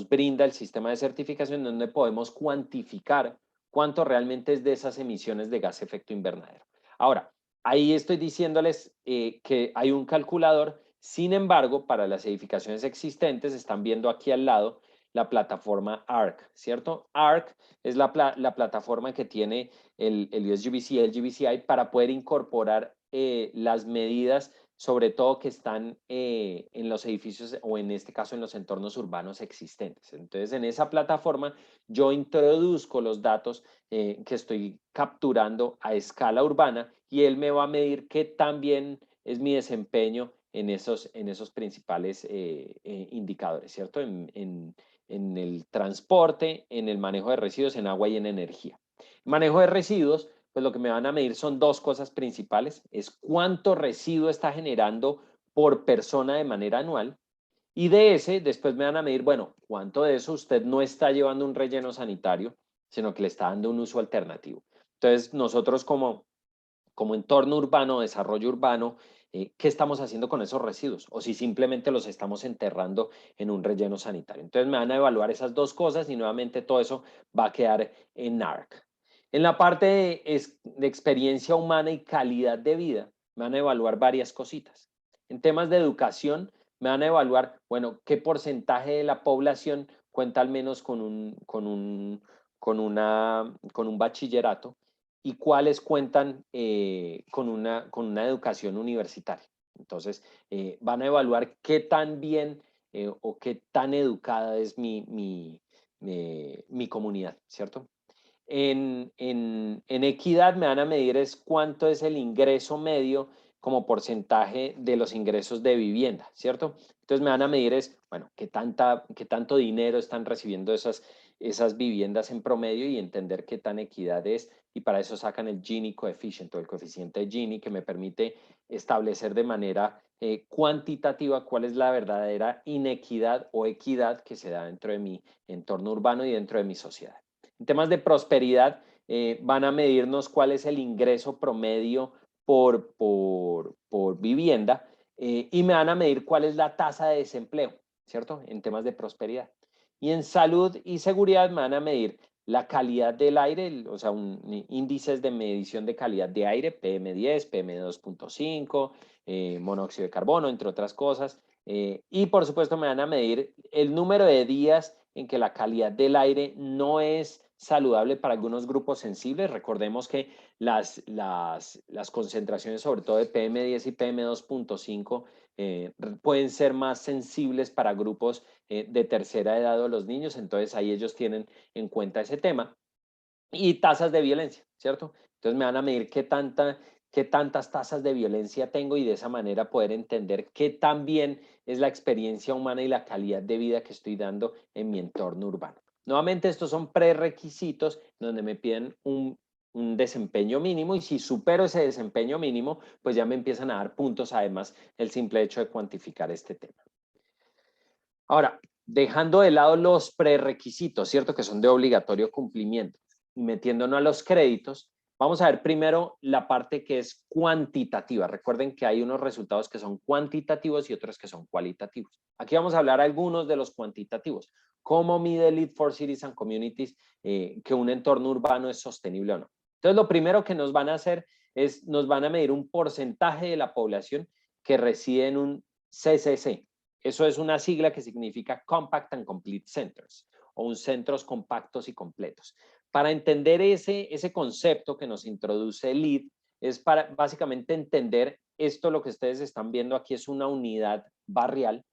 brinda el sistema de certificación donde podemos cuantificar cuánto realmente es de esas emisiones de gas de efecto invernadero. Ahora, ahí estoy diciéndoles que hay un calculador, sin embargo, para las edificaciones existentes, están viendo aquí al lado la plataforma ARC, ¿cierto? ARC es la plataforma que tiene el USGBC y el GBCI para poder incorporar las medidas, sobre todo que están en los edificios o en este caso en los entornos urbanos existentes. Entonces, en esa plataforma yo introduzco los datos que estoy capturando a escala urbana y él me va a medir qué tan bien es mi desempeño en esos principales indicadores, ¿cierto? En el transporte, en el manejo de residuos, en agua y en energía. Manejo de residuos, pues lo que me van a medir son dos cosas principales. Es cuánto residuo está generando por persona de manera anual. Y de ese, después me van a medir, bueno, cuánto de eso usted no está llevando un relleno sanitario, sino que le está dando un uso alternativo. Entonces, nosotros como entorno urbano, desarrollo urbano, ¿qué estamos haciendo con esos residuos? O si simplemente los estamos enterrando en un relleno sanitario. Entonces me van a evaluar esas dos cosas y nuevamente todo eso va a quedar en NARC. En la parte de experiencia humana y calidad de vida, me van a evaluar varias cositas. En temas de educación, me van a evaluar, bueno, qué porcentaje de la población cuenta al menos con un bachillerato y cuáles cuentan con una educación universitaria. Entonces, van a evaluar qué tan bien o qué tan educada es mi comunidad, ¿cierto? En equidad me van a medir es cuánto es el ingreso medio como porcentaje de los ingresos de vivienda, ¿cierto? Entonces me van a medir es, bueno, qué tanto dinero están recibiendo esas viviendas en promedio y entender qué tan equidad es. Y para eso sacan el Gini coefficient o el coeficiente de Gini que me permite establecer de manera cuantitativa cuál es la verdadera inequidad o equidad que se da dentro de mi entorno urbano y dentro de mi sociedad. En temas de prosperidad, van a medirnos cuál es el ingreso promedio por vivienda y me van a medir cuál es la tasa de desempleo, ¿cierto? En temas de prosperidad. Y en salud y seguridad me van a medir la calidad del aire, o sea, índices de medición de calidad de aire, PM10, PM2.5, monóxido de carbono, entre otras cosas. Y por supuesto me van a medir el número de días en que la calidad del aire no es saludable para algunos grupos sensibles. Recordemos que las concentraciones, sobre todo de PM10 y PM2.5, pueden ser más sensibles para grupos de tercera edad o los niños, entonces ahí ellos tienen en cuenta ese tema. Y tasas de violencia, ¿cierto? Entonces me van a medir qué tantas tasas de violencia tengo y de esa manera poder entender qué tan bien es la experiencia humana y la calidad de vida que estoy dando en mi entorno urbano. Nuevamente, estos son prerequisitos donde me piden un desempeño mínimo y si supero ese desempeño mínimo, pues ya me empiezan a dar puntos, además, el simple hecho de cuantificar este tema. Ahora, dejando de lado los prerequisitos, ¿cierto? Que son de obligatorio cumplimiento y metiéndonos a los créditos, vamos a ver primero la parte que es cuantitativa. Recuerden que hay unos resultados que son cuantitativos y otros que son cualitativos. Aquí vamos a hablar algunos de los cuantitativos. ¿Cómo mide Lead for Cities and Communities que un entorno urbano es sostenible o no? Entonces, lo primero que nos van a hacer nos van a medir un porcentaje de la población que reside en un CCC. Eso es una sigla que significa Compact and Complete Centers, o un centros compactos y completos. Para entender ese concepto que nos introduce el LEED, es para básicamente entender esto. Lo que ustedes están viendo aquí es una unidad barrial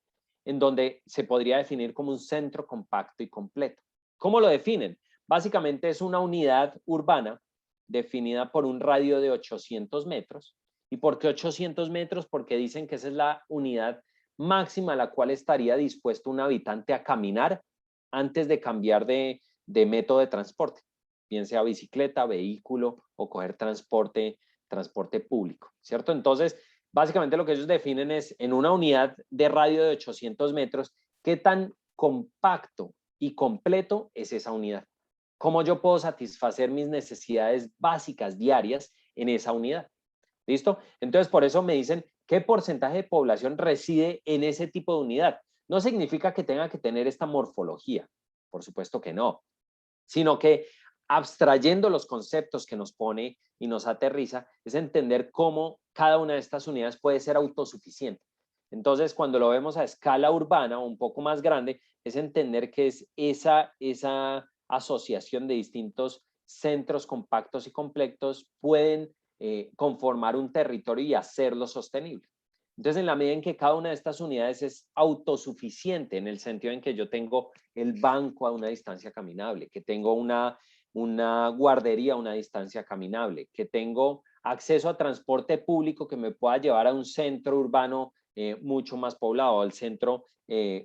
en donde se podría definir como un centro compacto y completo. ¿Cómo lo definen? Básicamente es una unidad urbana definida por un radio de 800 metros. ¿Y por qué 800 metros? Porque dicen que esa es la unidad máxima a la cual estaría dispuesto un habitante a caminar antes de cambiar de método de transporte, bien sea bicicleta, vehículo o coger transporte público, ¿cierto? Entonces, básicamente lo que ellos definen es, en una unidad de radio de 800 metros, ¿qué tan compacto y completo es esa unidad? ¿Cómo yo puedo satisfacer mis necesidades básicas diarias en esa unidad? ¿Listo? Entonces, por eso me dicen, ¿qué porcentaje de población reside en ese tipo de unidad? No significa que tenga que tener esta morfología, por supuesto que no, sino que abstrayendo los conceptos que nos pone y nos aterriza, es entender cómo cada una de estas unidades puede ser autosuficiente. Entonces, cuando lo vemos a escala urbana o un poco más grande, es entender que es esa asociación de distintos centros compactos y completos pueden conformar un territorio y hacerlo sostenible. Entonces, en la medida en que cada una de estas unidades es autosuficiente, en el sentido en que yo tengo el banco a una distancia caminable, que tengo una guardería a una distancia caminable, que tengo acceso a transporte público que me pueda llevar a un centro urbano mucho más poblado, al centro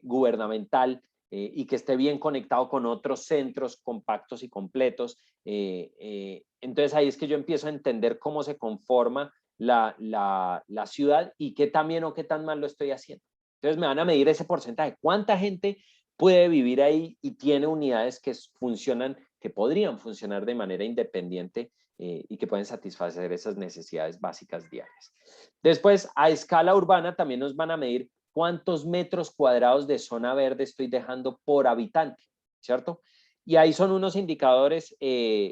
gubernamental, y que esté bien conectado con otros centros compactos y completos. Entonces ahí es que yo empiezo a entender cómo se conforma la ciudad y qué tan bien o qué tan mal lo estoy haciendo. Entonces me van a medir ese porcentaje. ¿Cuánta gente puede vivir ahí y tiene unidades que funcionan, que podrían funcionar de manera independiente y que pueden satisfacer esas necesidades básicas diarias? Después, a escala urbana también nos van a medir cuántos metros cuadrados de zona verde estoy dejando por habitante, ¿cierto? Y ahí son unos indicadores,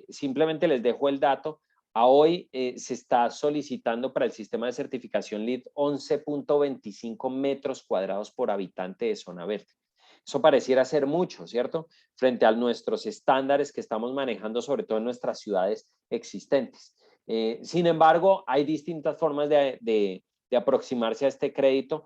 simplemente les dejo el dato. A hoy se está solicitando para el sistema de certificación LEED 11.25 metros cuadrados por habitante de zona verde. Eso pareciera ser mucho, ¿cierto? Frente a nuestros estándares que estamos manejando, sobre todo en nuestras ciudades existentes. Sin embargo, hay distintas formas de aproximarse a este crédito.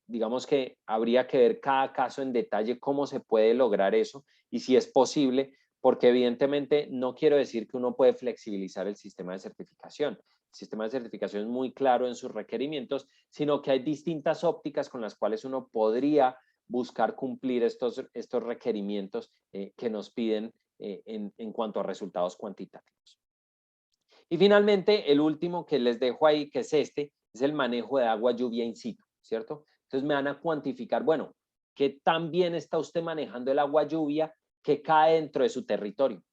Digamos que habría que ver cada caso en detalle cómo se puede lograr eso y si es posible, porque evidentemente no quiero decir que uno puede flexibilizar el sistema de certificación. El sistema de certificación es muy claro en sus requerimientos, sino que hay distintas ópticas con las cuales uno podría buscar cumplir estos requerimientos que nos piden en cuanto a resultados cuantitativos. Y finalmente, el último que les dejo ahí, que es es el manejo de agua lluvia in situ, ¿cierto? Entonces me van a cuantificar, bueno, ¿qué tan bien está usted manejando el agua lluvia que cae dentro de su territorio?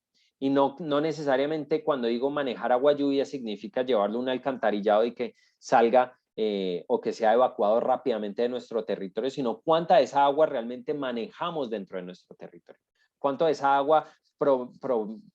Y no necesariamente cuando digo manejar agua lluvia significa llevarlo a un alcantarillado y que salga o que sea evacuado rápidamente de nuestro territorio, sino cuánta de esa agua realmente manejamos dentro de nuestro territorio. Cuánto de esa agua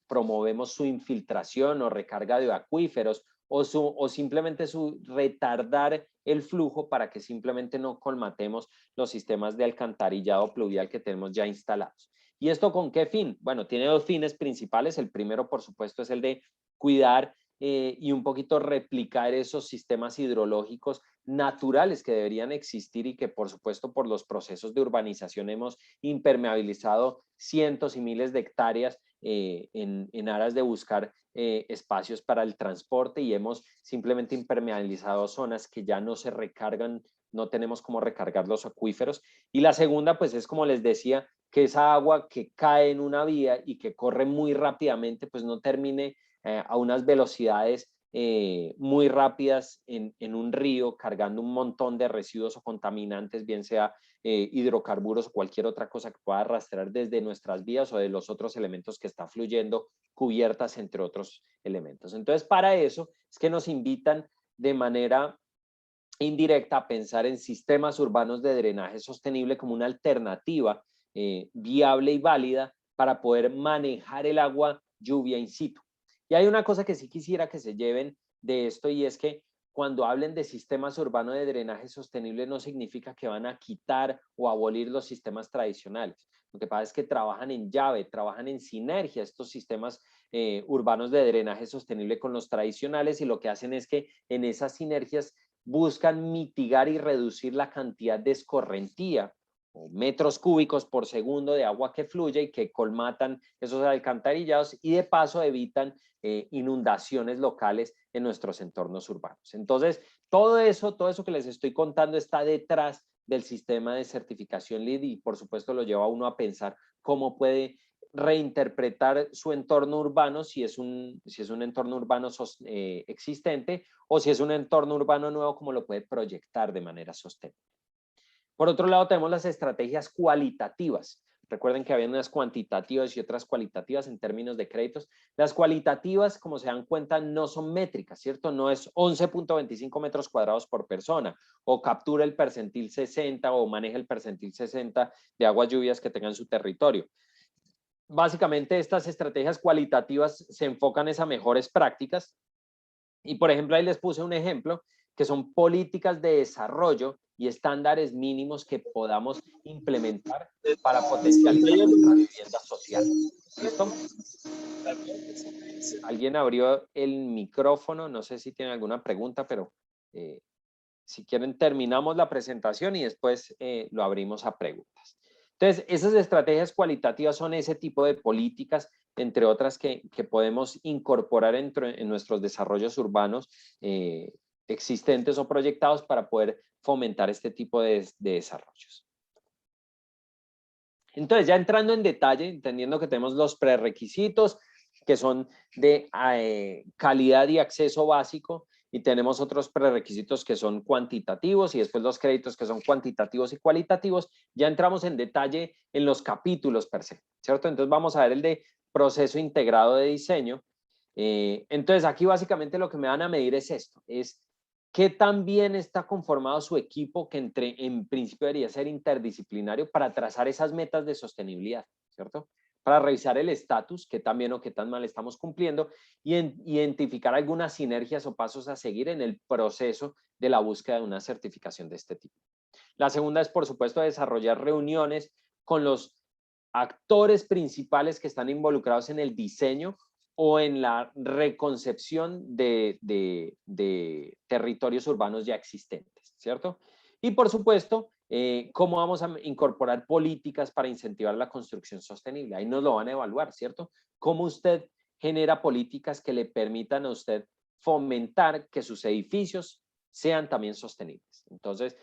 promovemos su infiltración o recarga de acuíferos o simplemente su retardar el flujo para que simplemente no colmatemos los sistemas de alcantarillado pluvial que tenemos ya instalados. ¿Y esto con qué fin? Bueno, tiene dos fines principales. El primero, por supuesto, es el de cuidar y un poquito replicar esos sistemas hidrológicos naturales que deberían existir y que, por supuesto, por los procesos de urbanización hemos impermeabilizado cientos y miles de hectáreas en aras de buscar espacios para el transporte, y hemos simplemente impermeabilizado zonas que ya no se recargan, no tenemos cómo recargar los acuíferos. Y la segunda, pues es como les decía, que esa agua que cae en una vía y que corre muy rápidamente, pues no termine a unas velocidades muy rápidas en un río, cargando un montón de residuos o contaminantes, bien sea hidrocarburos o cualquier otra cosa que pueda arrastrar desde nuestras vías o de los otros elementos que está fluyendo, cubiertas, entre otros elementos. Entonces, para eso es que nos invitan de manera indirecta a pensar en sistemas urbanos de drenaje sostenible como una alternativa viable y válida para poder manejar el agua lluvia in situ. Y hay una cosa que sí quisiera que se lleven de esto, y es que cuando hablen de sistemas urbanos de drenaje sostenible no significa que van a quitar o abolir los sistemas tradicionales. Lo que pasa es que trabajan en llave, trabajan en sinergia estos sistemas urbanos de drenaje sostenible con los tradicionales, y lo que hacen es que en esas sinergias buscan mitigar y reducir la cantidad de escorrentía o metros cúbicos por segundo de agua que fluye y que colmatan esos alcantarillados, y de paso evitan inundaciones locales en nuestros entornos urbanos. Entonces, todo eso que les estoy contando está detrás del sistema de certificación LEED, y por supuesto lo lleva a uno a pensar cómo puede reinterpretar su entorno urbano, si es un entorno urbano existente, o si es un entorno urbano nuevo, cómo lo puede proyectar de manera sostenible. Por otro lado, tenemos las estrategias cualitativas. Recuerden que había unas cuantitativas y otras cualitativas en términos de créditos. Las cualitativas, como se dan cuenta, no son métricas, ¿cierto? No es 11.25 metros cuadrados por persona, o captura el percentil 60 o maneja el percentil 60 de aguas lluvias que tenga en su territorio. Básicamente, estas estrategias cualitativas se enfocan en esas mejores prácticas. Y, por ejemplo, ahí les puse un ejemplo, que son políticas de desarrollo y estándares mínimos que podamos implementar para potencializar nuestra vivienda social. ¿Listo? Alguien abrió el micrófono, no sé si tienen alguna pregunta, pero si quieren terminamos la presentación y después lo abrimos a preguntas. Entonces, esas estrategias cualitativas son ese tipo de políticas, entre otras, que podemos incorporar en nuestros desarrollos urbanos existentes o proyectados para poder fomentar este tipo de desarrollos. Entonces, ya entrando en detalle, entendiendo que tenemos los prerequisitos, que son de calidad y acceso básico, y tenemos otros prerequisitos que son cuantitativos, y después los créditos que son cuantitativos y cualitativos, ya entramos en detalle en los capítulos per se, ¿cierto? Entonces vamos a ver el de proceso integrado de diseño. Entonces aquí básicamente lo que me van a medir es esto, es qué tan bien está conformado su equipo, que en principio debería ser interdisciplinario, para trazar esas metas de sostenibilidad, ¿cierto? Para revisar el estatus, qué tan bien o qué tan mal estamos cumpliendo, y identificar algunas sinergias o pasos a seguir en el proceso de la búsqueda de una certificación de este tipo. La segunda es, por supuesto, desarrollar reuniones con los actores principales que están involucrados en el diseño o en la reconcepción de territorios urbanos ya existentes, ¿cierto? Y por supuesto, cómo vamos a incorporar políticas para incentivar la construcción sostenible. Ahí nos lo van a evaluar, ¿cierto? Cómo usted genera políticas que le permitan a usted fomentar que sus edificios sean también sostenibles. Entonces,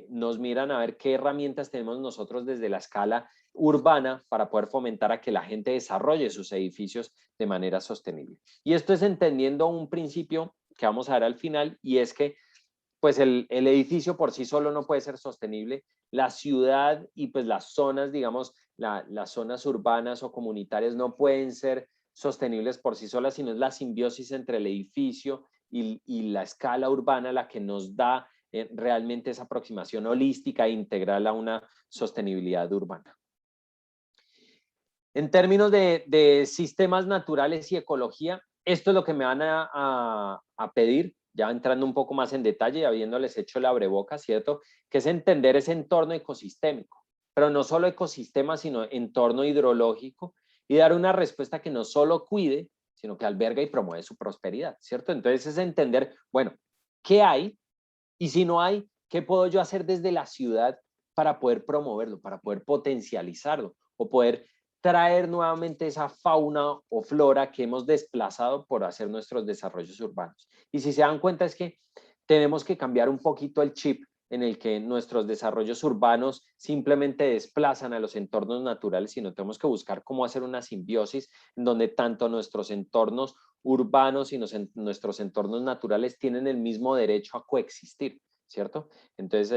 nos miran a ver qué herramientas tenemos nosotros desde la escala urbana para poder fomentar a que la gente desarrolle sus edificios de manera sostenible. Y esto es entendiendo un principio que vamos a ver al final, y es que pues el edificio por sí solo no puede ser sostenible. La ciudad y pues las zonas, digamos, las zonas urbanas o comunitarias no pueden ser sostenibles por sí solas, sino es la simbiosis entre el edificio y la escala urbana la que nos da realmente esa aproximación holística e integral a una sostenibilidad urbana. En términos de sistemas naturales y ecología, esto es lo que me van a pedir, ya entrando un poco más en detalle y habiéndoles hecho el abrebocas, ¿cierto? Que es entender ese entorno ecosistémico, pero no solo ecosistema, sino entorno hidrológico, y dar una respuesta que no solo cuide, sino que alberga y promueve su prosperidad, ¿cierto? Entonces es entender, bueno, ¿qué hay? Y si no hay, ¿qué puedo yo hacer desde la ciudad para poder promoverlo, para poder potencializarlo, o poder traer nuevamente esa fauna o flora que hemos desplazado por hacer nuestros desarrollos urbanos? Y si se dan cuenta, es que tenemos que cambiar un poquito el chip en el que nuestros desarrollos urbanos simplemente desplazan a los entornos naturales, sino tenemos que buscar cómo hacer una simbiosis en donde tanto nuestros entornos urbanos y nuestros entornos naturales tienen el mismo derecho a coexistir, ¿cierto? Entonces,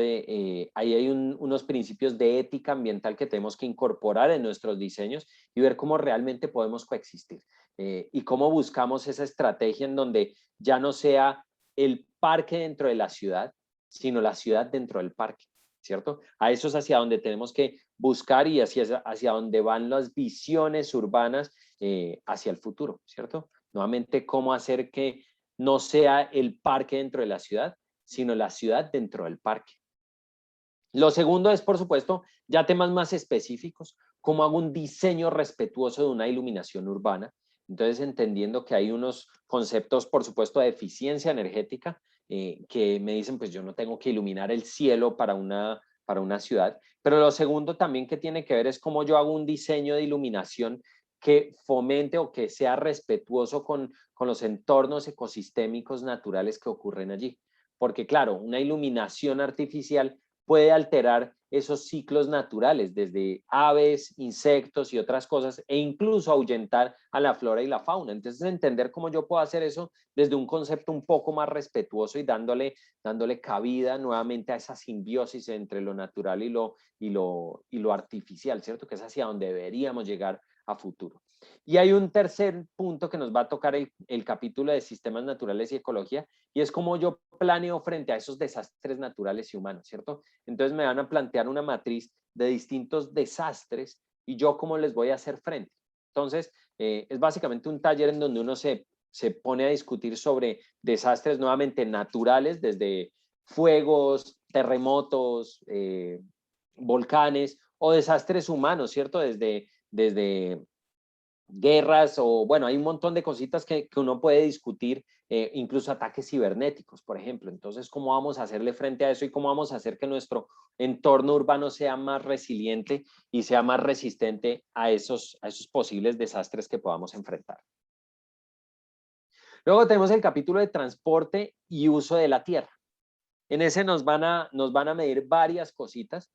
ahí hay unos principios de ética ambiental que tenemos que incorporar en nuestros diseños y ver cómo realmente podemos coexistir, y cómo buscamos esa estrategia en donde ya no sea el parque dentro de la ciudad, sino la ciudad dentro del parque, ¿cierto? A eso es hacia donde tenemos que buscar, y hacia donde van las visiones urbanas hacia el futuro, ¿cierto? Nuevamente, cómo hacer que no sea el parque dentro de la ciudad, sino la ciudad dentro del parque. Lo segundo es, por supuesto, ya temas más específicos, cómo hago un diseño respetuoso de una iluminación urbana. Entonces, entendiendo que hay unos conceptos, por supuesto, de eficiencia energética, que me dicen, pues yo no tengo que iluminar el cielo para una ciudad. Pero lo segundo también que tiene que ver es cómo yo hago un diseño de iluminación que fomente o que sea respetuoso con los entornos ecosistémicos naturales que ocurren allí. Porque claro, una iluminación artificial puede alterar esos ciclos naturales, desde aves, insectos y otras cosas, e incluso ahuyentar a la flora y la fauna. Entonces, entender cómo yo puedo hacer eso desde un concepto un poco más respetuoso y dándole cabida nuevamente a esa simbiosis entre lo natural y lo artificial, ¿cierto? Que es hacia donde deberíamos llegar a futuro. Y hay un tercer punto que nos va a tocar el capítulo de sistemas naturales y ecología, y es cómo yo planeo frente a esos desastres naturales y humanos, ¿cierto? Entonces me van a plantear una matriz de distintos desastres y yo cómo les voy a hacer frente. Entonces, es básicamente un taller en donde uno se pone a discutir sobre desastres nuevamente naturales, desde fuegos, terremotos, volcanes, o desastres humanos, ¿cierto? Desde guerras o, bueno, hay un montón de cositas que uno puede discutir, incluso ataques cibernéticos, por ejemplo. Entonces, ¿cómo vamos a hacerle frente a eso y cómo vamos a hacer que nuestro entorno urbano sea más resiliente y sea más resistente a esos posibles desastres que podamos enfrentar? Luego tenemos el capítulo de transporte y uso de la tierra. En ese nos van a medir varias cositas.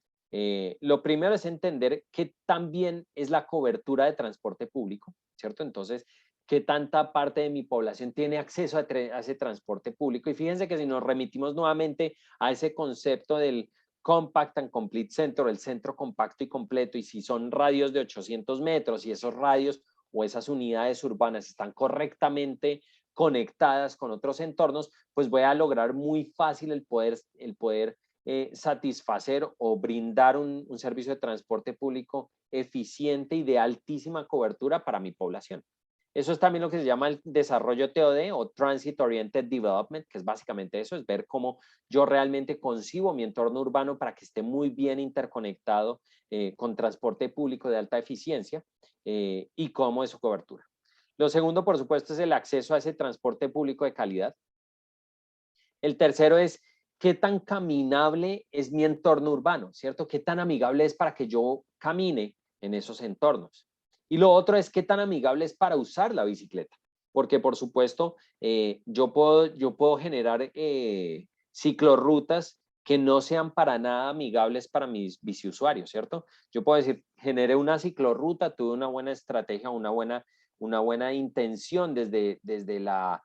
Lo primero es entender qué tan bien es la cobertura de transporte público, ¿cierto? Entonces, qué tanta parte de mi población tiene acceso a ese transporte público. Y fíjense que si nos remitimos nuevamente a ese concepto del Compact and Complete Center, el centro compacto y completo, y si son radios de 800 metros y esos radios o esas unidades urbanas están correctamente conectadas con otros entornos, pues voy a lograr muy fácil el poder satisfacer o brindar un servicio de transporte público eficiente y de altísima cobertura para mi población. Eso es también lo que se llama el desarrollo TOD o Transit Oriented Development, que es básicamente eso, es ver cómo yo realmente concibo mi entorno urbano para que esté muy bien interconectado con transporte público de alta eficiencia y cómo es su cobertura. Lo segundo, por supuesto, es el acceso a ese transporte público de calidad. El tercero es qué tan caminable es mi entorno urbano, ¿cierto? Qué tan amigable es para que yo camine en esos entornos. Y lo otro es qué tan amigable es para usar la bicicleta. Porque, por supuesto, yo puedo generar ciclorrutas que no sean para nada amigables para mis biciusuarios, ¿cierto? Yo puedo decir, generé una ciclorruta, tuve una buena estrategia, una buena intención desde la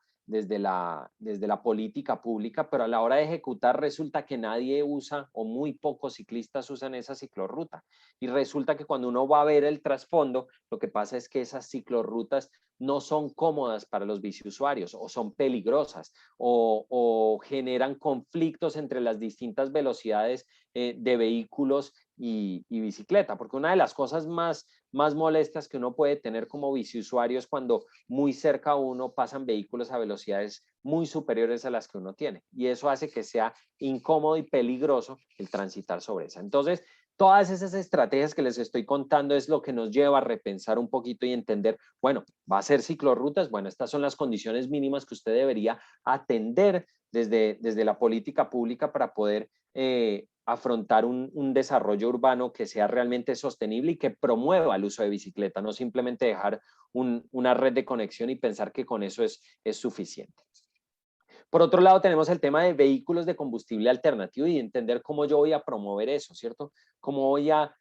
política pública, pero a la hora de ejecutar resulta que nadie usa o muy pocos ciclistas usan esa ciclorruta. Y resulta que cuando uno va a ver el trasfondo, lo que pasa es que esas ciclorrutas no son cómodas para los biciusuarios o son peligrosas o generan conflictos entre las distintas velocidades de vehículos y bicicleta, porque una de las cosas más molestas que uno puede tener como biciusuario es cuando muy cerca a uno pasan vehículos a velocidades muy superiores a las que uno tiene, y eso hace que sea incómodo y peligroso el transitar sobre esa. Entonces, todas esas estrategias que les estoy contando es lo que nos lleva a repensar un poquito y entender, bueno, va a ser ciclorrutas, bueno, estas son las condiciones mínimas que usted debería atender desde la política pública para poder afrontar un desarrollo urbano que sea realmente sostenible y que promueva el uso de bicicleta, no simplemente dejar una red de conexión y pensar que con eso es suficiente. Por otro lado, tenemos el tema de vehículos de combustible alternativo y entender cómo yo voy a promover eso, ¿cierto? Cómo voy a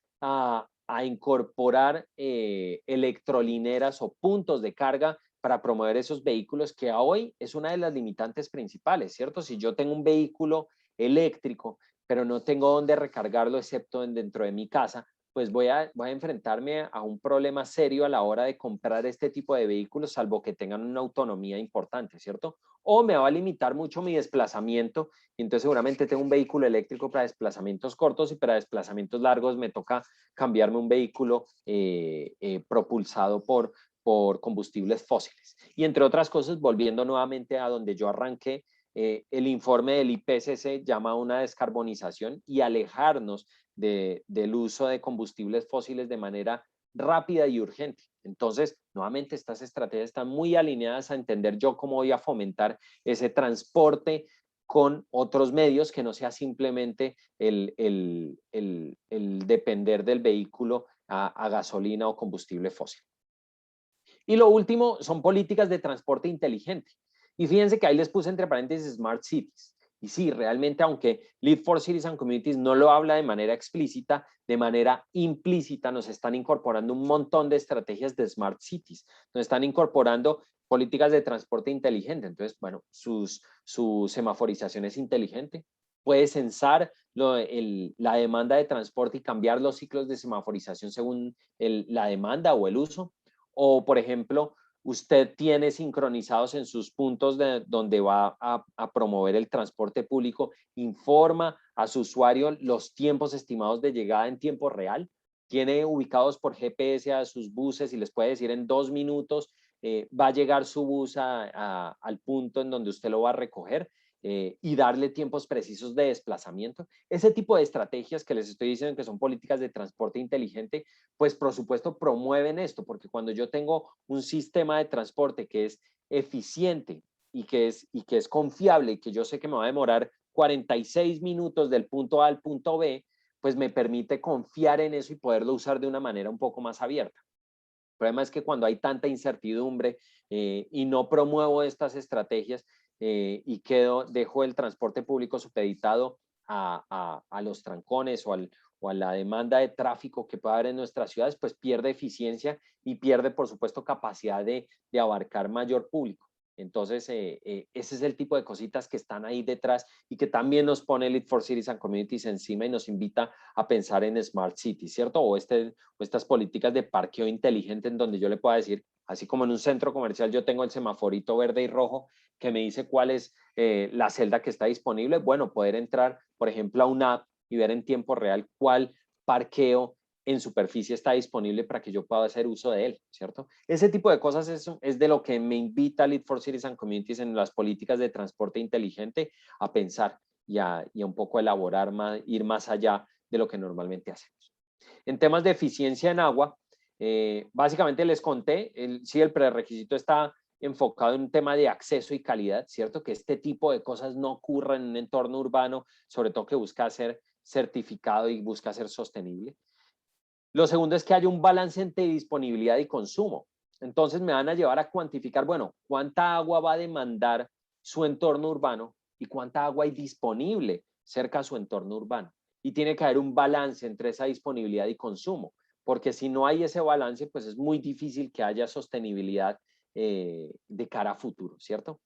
incorporar electrolineras o puntos de carga para promover esos vehículos, que hoy es una de las limitantes principales, ¿cierto? Si yo tengo un vehículo eléctrico, pero no tengo dónde recargarlo excepto dentro de mi casa, pues voy a enfrentarme a un problema serio a la hora de comprar este tipo de vehículos, salvo que tengan una autonomía importante, ¿cierto? O me va a limitar mucho mi desplazamiento, y entonces seguramente tengo un vehículo eléctrico para desplazamientos cortos y para desplazamientos largos me toca cambiarme un vehículo propulsado por combustibles fósiles. Y entre otras cosas, volviendo nuevamente a donde yo arranqué, el informe del IPCC llama a una descarbonización y alejarnos del uso de combustibles fósiles de manera rápida y urgente. Entonces, nuevamente, estas estrategias están muy alineadas a entender yo cómo voy a fomentar ese transporte con otros medios que no sea simplemente el depender del vehículo a gasolina o combustible fósil. Y lo último son políticas de transporte inteligente. Y fíjense que ahí les puse entre paréntesis Smart Cities. Y sí, realmente, aunque Lead for Cities and Communities no lo habla de manera explícita, de manera implícita nos están incorporando un montón de estrategias de Smart Cities. Nos están incorporando políticas de transporte inteligente. Entonces, bueno, su semaforización es inteligente. Puede censar la demanda de transporte y cambiar los ciclos de semaforización según la demanda o el uso. O, por ejemplo, usted tiene sincronizados en sus puntos donde va a promover el transporte público, informa a su usuario los tiempos estimados de llegada en tiempo real, tiene ubicados por GPS a sus buses y les puede decir en 2 minutos va a llegar su bus al punto en donde usted lo va a recoger. Y darle tiempos precisos de desplazamiento. Ese tipo de estrategias que les estoy diciendo que son políticas de transporte inteligente, pues por supuesto promueven esto, porque cuando yo tengo un sistema de transporte que es eficiente y que es confiable y que yo sé que me va a demorar 46 minutos del punto A al punto B, pues me permite confiar en eso y poderlo usar de una manera un poco más abierta. El problema es que cuando hay tanta incertidumbre y no promuevo estas estrategias, y dejo el transporte público supeditado a los trancones o a la demanda de tráfico que pueda haber en nuestras ciudades, pues pierde eficiencia y pierde, por supuesto, capacidad de abarcar mayor público. Entonces, ese es el tipo de cositas que están ahí detrás y que también nos pone Lead for Cities and Communities encima y nos invita a pensar en Smart Cities, ¿cierto? O estas políticas de parqueo inteligente en donde yo le pueda decir, así como en un centro comercial yo tengo el semaforito verde y rojo que me dice cuál es la celda que está disponible, bueno, poder entrar, por ejemplo, a una app y ver en tiempo real cuál parqueo en superficie está disponible para que yo pueda hacer uso de él, ¿cierto? Ese tipo de cosas es de lo que me invita Lead for Cities and Communities en las políticas de transporte inteligente a pensar y a un poco elaborar más, ir más allá de lo que normalmente hacemos. En temas de eficiencia en agua, básicamente les conté, sí, el prerequisito está enfocado en un tema de acceso y calidad, ¿cierto? Que este tipo de cosas no ocurran en un entorno urbano, sobre todo que busca ser certificado y busca ser sostenible. Lo segundo es que haya un balance entre disponibilidad y consumo. Entonces me van a llevar a cuantificar, bueno, cuánta agua va a demandar su entorno urbano y cuánta agua hay disponible cerca de su entorno urbano. Y tiene que haber un balance entre esa disponibilidad y consumo, porque si no hay ese balance, pues es muy difícil que haya sostenibilidad de cara a futuro, ¿cierto?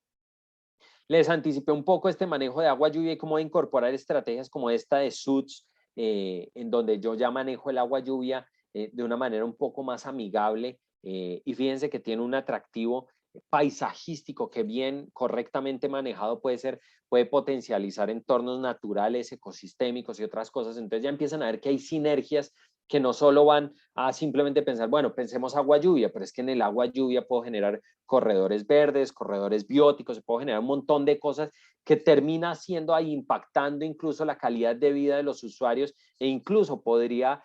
Les anticipé un poco este manejo de agua lluvia y cómo incorporar estrategias como esta de SUDS, en donde yo ya manejo el agua lluvia de una manera un poco más amigable y fíjense que tiene un atractivo paisajístico que bien correctamente manejado puede potencializar entornos naturales, ecosistémicos y otras cosas. Entonces ya empiezan a ver que hay sinergias que no solo van a simplemente pensar, bueno, pensemos agua lluvia, pero es que en el agua lluvia puedo generar corredores verdes, corredores bióticos, puedo generar un montón de cosas que termina siendo ahí impactando incluso la calidad de vida de los usuarios e incluso podría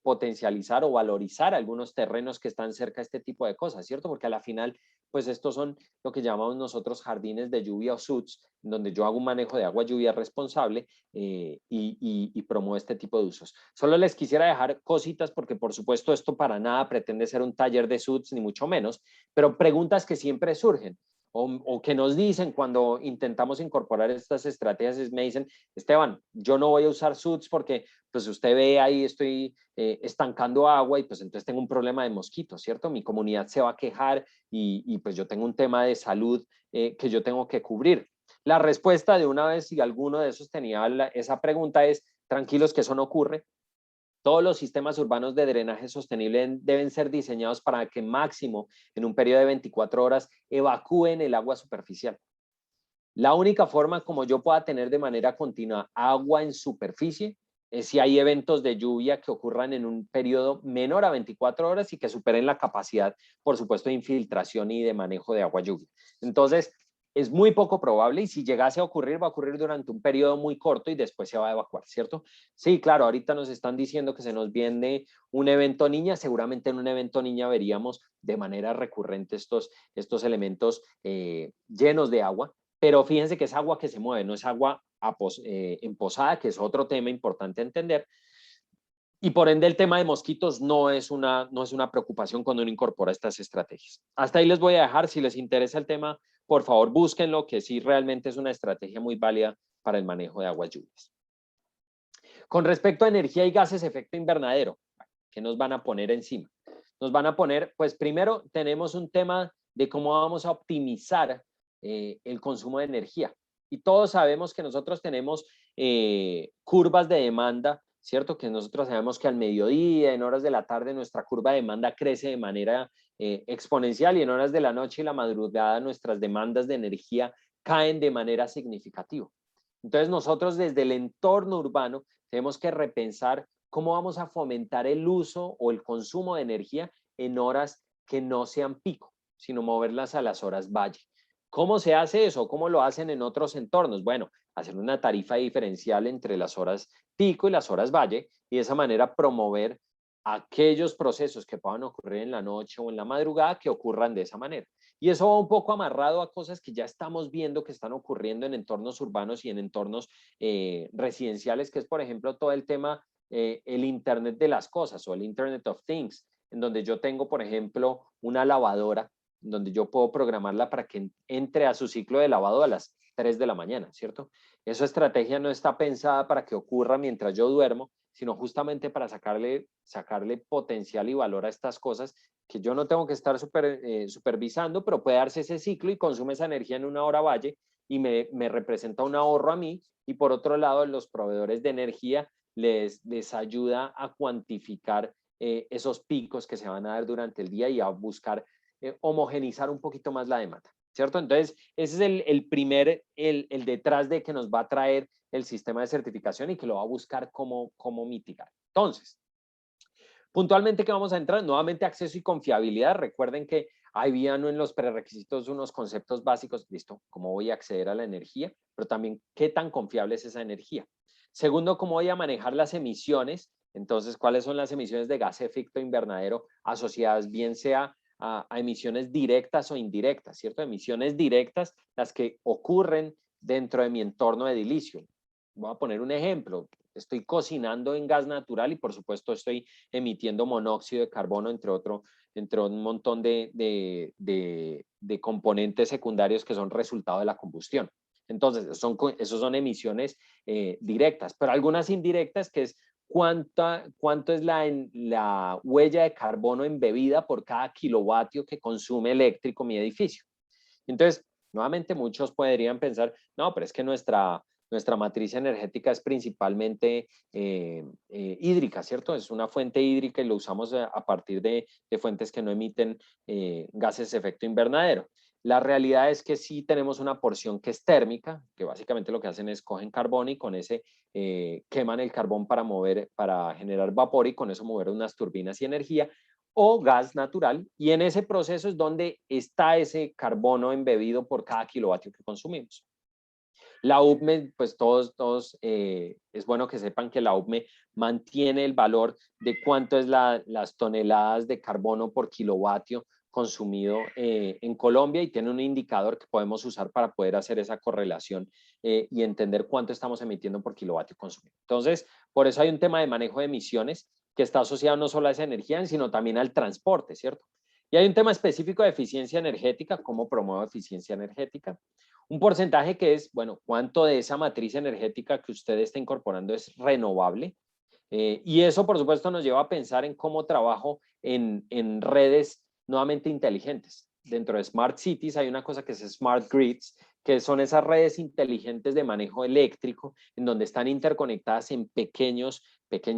potencializar o valorizar algunos terrenos que están cerca de este tipo de cosas, ¿cierto? Porque a la final, pues estos son lo que llamamos nosotros jardines de lluvia o SUDS, donde yo hago un manejo de agua lluvia responsable y promuevo este tipo de usos. Solo les quisiera dejar cositas porque por supuesto esto para nada pretende ser un taller de SUDS ni mucho menos, pero preguntas que siempre surgen o que nos dicen cuando intentamos incorporar estas estrategias, me dicen, Esteban, yo no voy a usar SUDS porque pues usted ve ahí estoy estancando agua y pues entonces tengo un problema de mosquitos, ¿cierto? Mi comunidad se va a quejar y pues yo tengo un tema de salud que yo tengo que cubrir. La respuesta de una vez, si alguno de esos tenía esa pregunta es, tranquilos que eso no ocurre. Todos los sistemas urbanos de drenaje sostenible deben ser diseñados para que máximo en un periodo de 24 horas evacúen el agua superficial. La única forma como yo pueda tener de manera continua agua en superficie si hay eventos de lluvia que ocurran en un periodo menor a 24 horas y que superen la capacidad, por supuesto, de infiltración y de manejo de agua lluvia. Entonces, es muy poco probable y si llegase a ocurrir, va a ocurrir durante un periodo muy corto y después se va a evacuar, ¿cierto? Sí, claro, ahorita nos están diciendo que se nos viene un evento niña, seguramente en un evento niña veríamos de manera recurrente estos elementos llenos de agua, pero fíjense que es agua que se mueve, no es agua emposada, que es otro tema importante a entender. Y por ende el tema de mosquitos no es una preocupación cuando uno incorpora estas estrategias. Hasta ahí les voy a dejar, si les interesa el tema, por favor búsquenlo, que sí realmente es una estrategia muy válida para el manejo de aguas lluvias. Con respecto a energía y gases efecto invernadero, ¿qué nos van a poner encima? Nos van a poner, pues primero tenemos un tema de cómo vamos a optimizar el consumo de energía. Y todos sabemos que nosotros tenemos curvas de demanda, ¿cierto? Que nosotros sabemos que al mediodía, en horas de la tarde, nuestra curva de demanda crece de manera exponencial y en horas de la noche y la madrugada nuestras demandas de energía caen de manera significativa. Entonces nosotros desde el entorno urbano tenemos que repensar cómo vamos a fomentar el uso o el consumo de energía en horas que no sean pico, sino moverlas a las horas valle. ¿Cómo se hace eso? ¿Cómo lo hacen en otros entornos? Bueno, hacer una tarifa diferencial entre las horas pico y las horas valle y de esa manera promover aquellos procesos que puedan ocurrir en la noche o en la madrugada que ocurran de esa manera. Y eso va un poco amarrado a cosas que ya estamos viendo que están ocurriendo en entornos urbanos y en entornos residenciales, que es, por ejemplo, todo el tema, el Internet de las cosas o el Internet of Things, en donde yo tengo, por ejemplo, una lavadora, donde yo puedo programarla para que entre a su ciclo de lavado a las 3 de la mañana, ¿cierto? Esa estrategia no está pensada para que ocurra mientras yo duermo, sino justamente para sacarle potencial y valor a estas cosas que yo no tengo que estar supervisando, pero puede darse ese ciclo y consume esa energía en una hora valle y me representa un ahorro a mí. Y por otro lado, los proveedores de energía les ayuda a cuantificar esos picos que se van a dar durante el día y a buscar homogenizar un poquito más la demanda, ¿cierto? Entonces, ese es el detrás de que nos va a traer el sistema de certificación y que lo va a buscar cómo mitigar. Entonces, puntualmente, ¿qué vamos a entrar? Nuevamente, acceso y confiabilidad. Recuerden que habían en los prerequisitos unos conceptos básicos, listo, cómo voy a acceder a la energía, pero también qué tan confiable es esa energía. Segundo, cómo voy a manejar las emisiones. Entonces, ¿cuáles son las emisiones de gas efecto invernadero asociadas bien sea a emisiones directas o indirectas, ¿cierto? Emisiones directas, las que ocurren dentro de mi entorno edilicio. Voy a poner un ejemplo. Estoy cocinando en gas natural y por supuesto estoy emitiendo monóxido de carbono, entre un montón de componentes secundarios que son resultado de la combustión. Entonces, esos son emisiones directas, pero algunas indirectas, que es cuánto es la huella de carbono embebida por cada kilovatio que consume eléctrico mi edificio. Entonces, nuevamente muchos podrían pensar, no, pero es que nuestra matriz energética es principalmente hídrica, ¿cierto? Es una fuente hídrica y lo usamos a partir de fuentes que no emiten gases de efecto invernadero. La realidad es que sí tenemos una porción que es térmica, que básicamente lo que hacen es cogen carbón y con ese queman el carbón para generar vapor y con eso mover unas turbinas y energía, o gas natural, y en ese proceso es donde está ese carbono embebido por cada kilovatio que consumimos. La UPME, pues es bueno que sepan que la UPME mantiene el valor de cuánto es las toneladas de carbono por kilovatio consumido en Colombia y tiene un indicador que podemos usar para poder hacer esa correlación y entender cuánto estamos emitiendo por kilovatio consumido. Entonces, por eso hay un tema de manejo de emisiones que está asociado no solo a esa energía, sino también al transporte, ¿cierto? Y hay un tema específico de eficiencia energética, cómo promuevo eficiencia energética. Un porcentaje que es, bueno, cuánto de esa matriz energética que usted está incorporando es renovable. Y eso, por supuesto, nos lleva a pensar en cómo trabajo en redes nuevamente inteligentes. Dentro de Smart Cities hay una cosa que es Smart Grids, que son esas redes inteligentes de manejo eléctrico, en donde están interconectadas en pequeños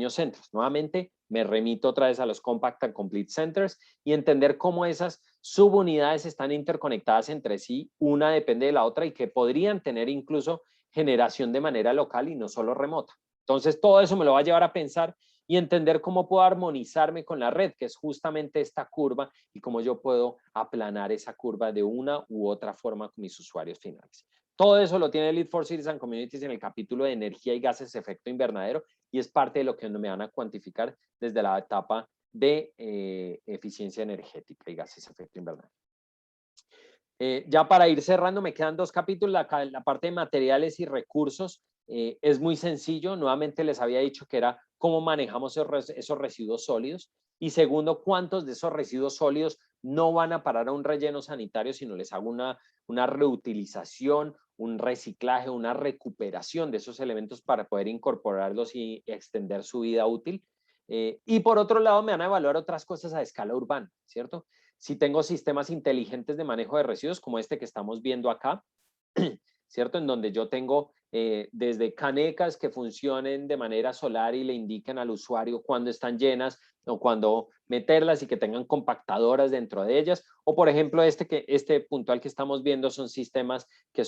centros. Nuevamente, me remito otra vez a los Compact and Complete Centers y entender cómo esas subunidades están interconectadas entre sí, una depende de la otra y que podrían tener incluso generación de manera local y no solo remota. Entonces, todo eso me lo va a llevar a pensar y entender cómo puedo armonizarme con la red, que es justamente esta curva, y cómo yo puedo aplanar esa curva de una u otra forma con mis usuarios finales. Todo eso lo tiene Lead for Cities and Communities en el capítulo de energía y gases de efecto invernadero, y es parte de lo que me van a cuantificar desde la etapa de eficiencia energética y gases de efecto invernadero. Ya para ir cerrando, me quedan 2 capítulos. La parte de materiales y recursos es muy sencillo. Nuevamente les había dicho que era cómo manejamos esos residuos sólidos. Y segundo, cuántos de esos residuos sólidos no van a parar a un relleno sanitario, sino les hago una reutilización, un reciclaje, una recuperación de esos elementos para poder incorporarlos y extender su vida útil. Y por otro lado, me van a evaluar otras cosas a escala urbana, ¿cierto? Si tengo sistemas inteligentes de manejo de residuos, como este que estamos viendo acá, ¿cierto? En donde yo tengo desde canecas que funcionen de manera solar y le indiquen al usuario cuando están llenas o cuando meterlas y que tengan compactadoras dentro de ellas. O por ejemplo, este puntual que estamos viendo son sistemas que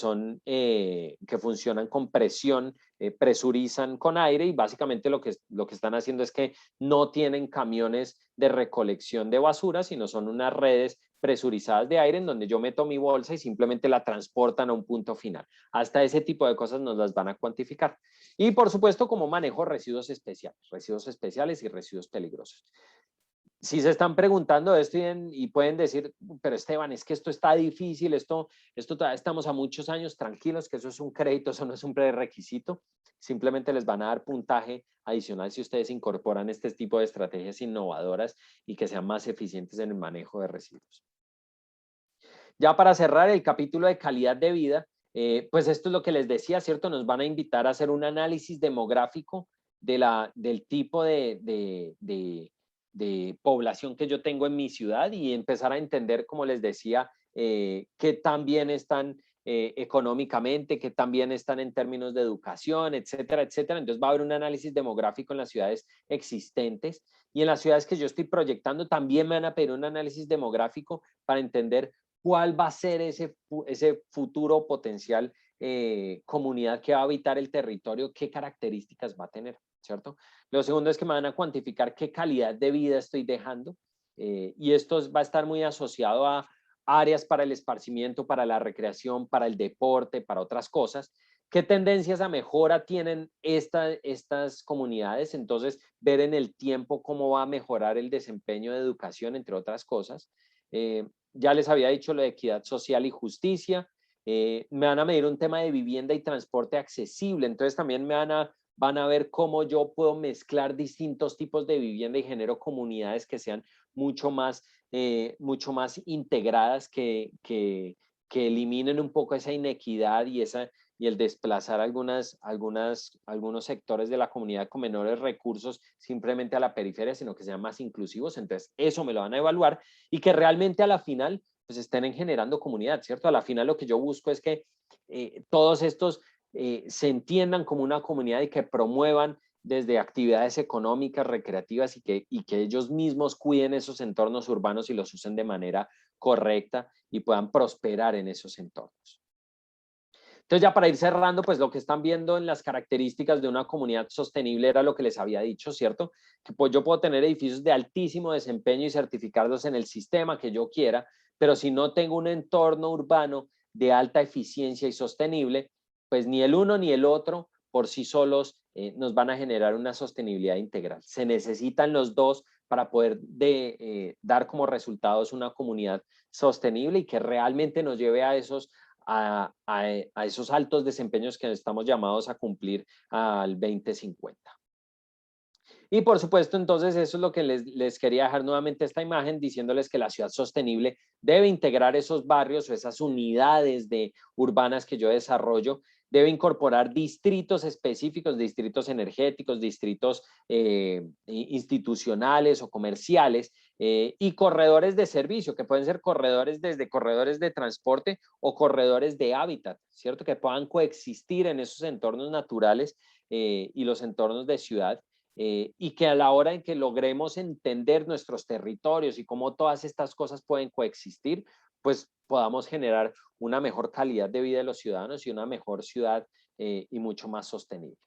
funcionan con presión, presurizan con aire, y básicamente lo que están haciendo es que no tienen camiones de recolección de basura, sino son unas redes presurizadas de aire en donde yo meto mi bolsa y simplemente la transportan a un punto final. Hasta ese tipo de cosas nos las van a cuantificar. Y por supuesto, como manejo residuos especiales y residuos peligrosos. Si se están preguntando esto y pueden decir, pero Esteban, es que esto está difícil, esto todavía estamos a muchos años, tranquilos, que eso es un crédito, eso no es un prerequisito. Simplemente les van a dar puntaje adicional si ustedes incorporan este tipo de estrategias innovadoras y que sean más eficientes en el manejo de residuos. Ya para cerrar el capítulo de calidad de vida, pues esto es lo que les decía, ¿cierto? Nos van a invitar a hacer un análisis demográfico del tipo de población que yo tengo en mi ciudad y empezar a entender, como les decía, qué tan bien están económicamente, qué tan bien están en términos de educación, etcétera, etcétera. Entonces va a haber un análisis demográfico en las ciudades existentes, y en las ciudades que yo estoy proyectando también me van a pedir un análisis demográfico para entender cuál va a ser ese futuro potencial comunidad que va a habitar el territorio, qué características va a tener, ¿cierto? Lo segundo es que me van a cuantificar qué calidad de vida estoy dejando, y esto va a estar muy asociado a áreas para el esparcimiento, para la recreación, para el deporte, para otras cosas. ¿Qué tendencias a mejora tienen estas comunidades? Entonces, ver en el tiempo cómo va a mejorar el desempeño de educación, entre otras cosas. Ya les había dicho lo de equidad social y justicia. Me van a medir un tema de vivienda y transporte accesible. Entonces, también van a ver cómo yo puedo mezclar distintos tipos de vivienda y genero comunidades que sean mucho más integradas, que eliminen un poco esa inequidad y el desplazar algunos sectores de la comunidad con menores recursos simplemente a la periferia, sino que sean más inclusivos. Entonces, eso me lo van a evaluar, y que realmente a la final pues estén generando comunidad, ¿cierto? A la final lo que yo busco es que todos estos se entiendan como una comunidad y que promuevan desde actividades económicas, recreativas, y que ellos mismos cuiden esos entornos urbanos y los usen de manera correcta y puedan prosperar en esos entornos. Entonces, ya para ir cerrando, pues lo que están viendo en las características de una comunidad sostenible era lo que les había dicho, ¿cierto? Que pues yo puedo tener edificios de altísimo desempeño y certificarlos en el sistema que yo quiera, pero si no tengo un entorno urbano de alta eficiencia y sostenible, pues ni el uno ni el otro por sí solos nos van a generar una sostenibilidad integral. Se necesitan los dos para poder dar como resultados una comunidad sostenible y que realmente nos lleve a esos altos desempeños que estamos llamados a cumplir al 2050. Y por supuesto, entonces, eso es lo que les quería dejar nuevamente esta imagen, diciéndoles que la ciudad sostenible debe integrar esos barrios o esas unidades urbanas que yo desarrollo, debe incorporar distritos específicos, distritos energéticos, distritos institucionales o comerciales, y corredores de servicio, que pueden ser desde corredores de transporte o corredores de hábitat, ¿cierto? Que puedan coexistir en esos entornos naturales y los entornos de ciudad. Y que a la hora en que logremos entender nuestros territorios y cómo todas estas cosas pueden coexistir, pues podamos generar una mejor calidad de vida de los ciudadanos y una mejor ciudad y mucho más sostenible.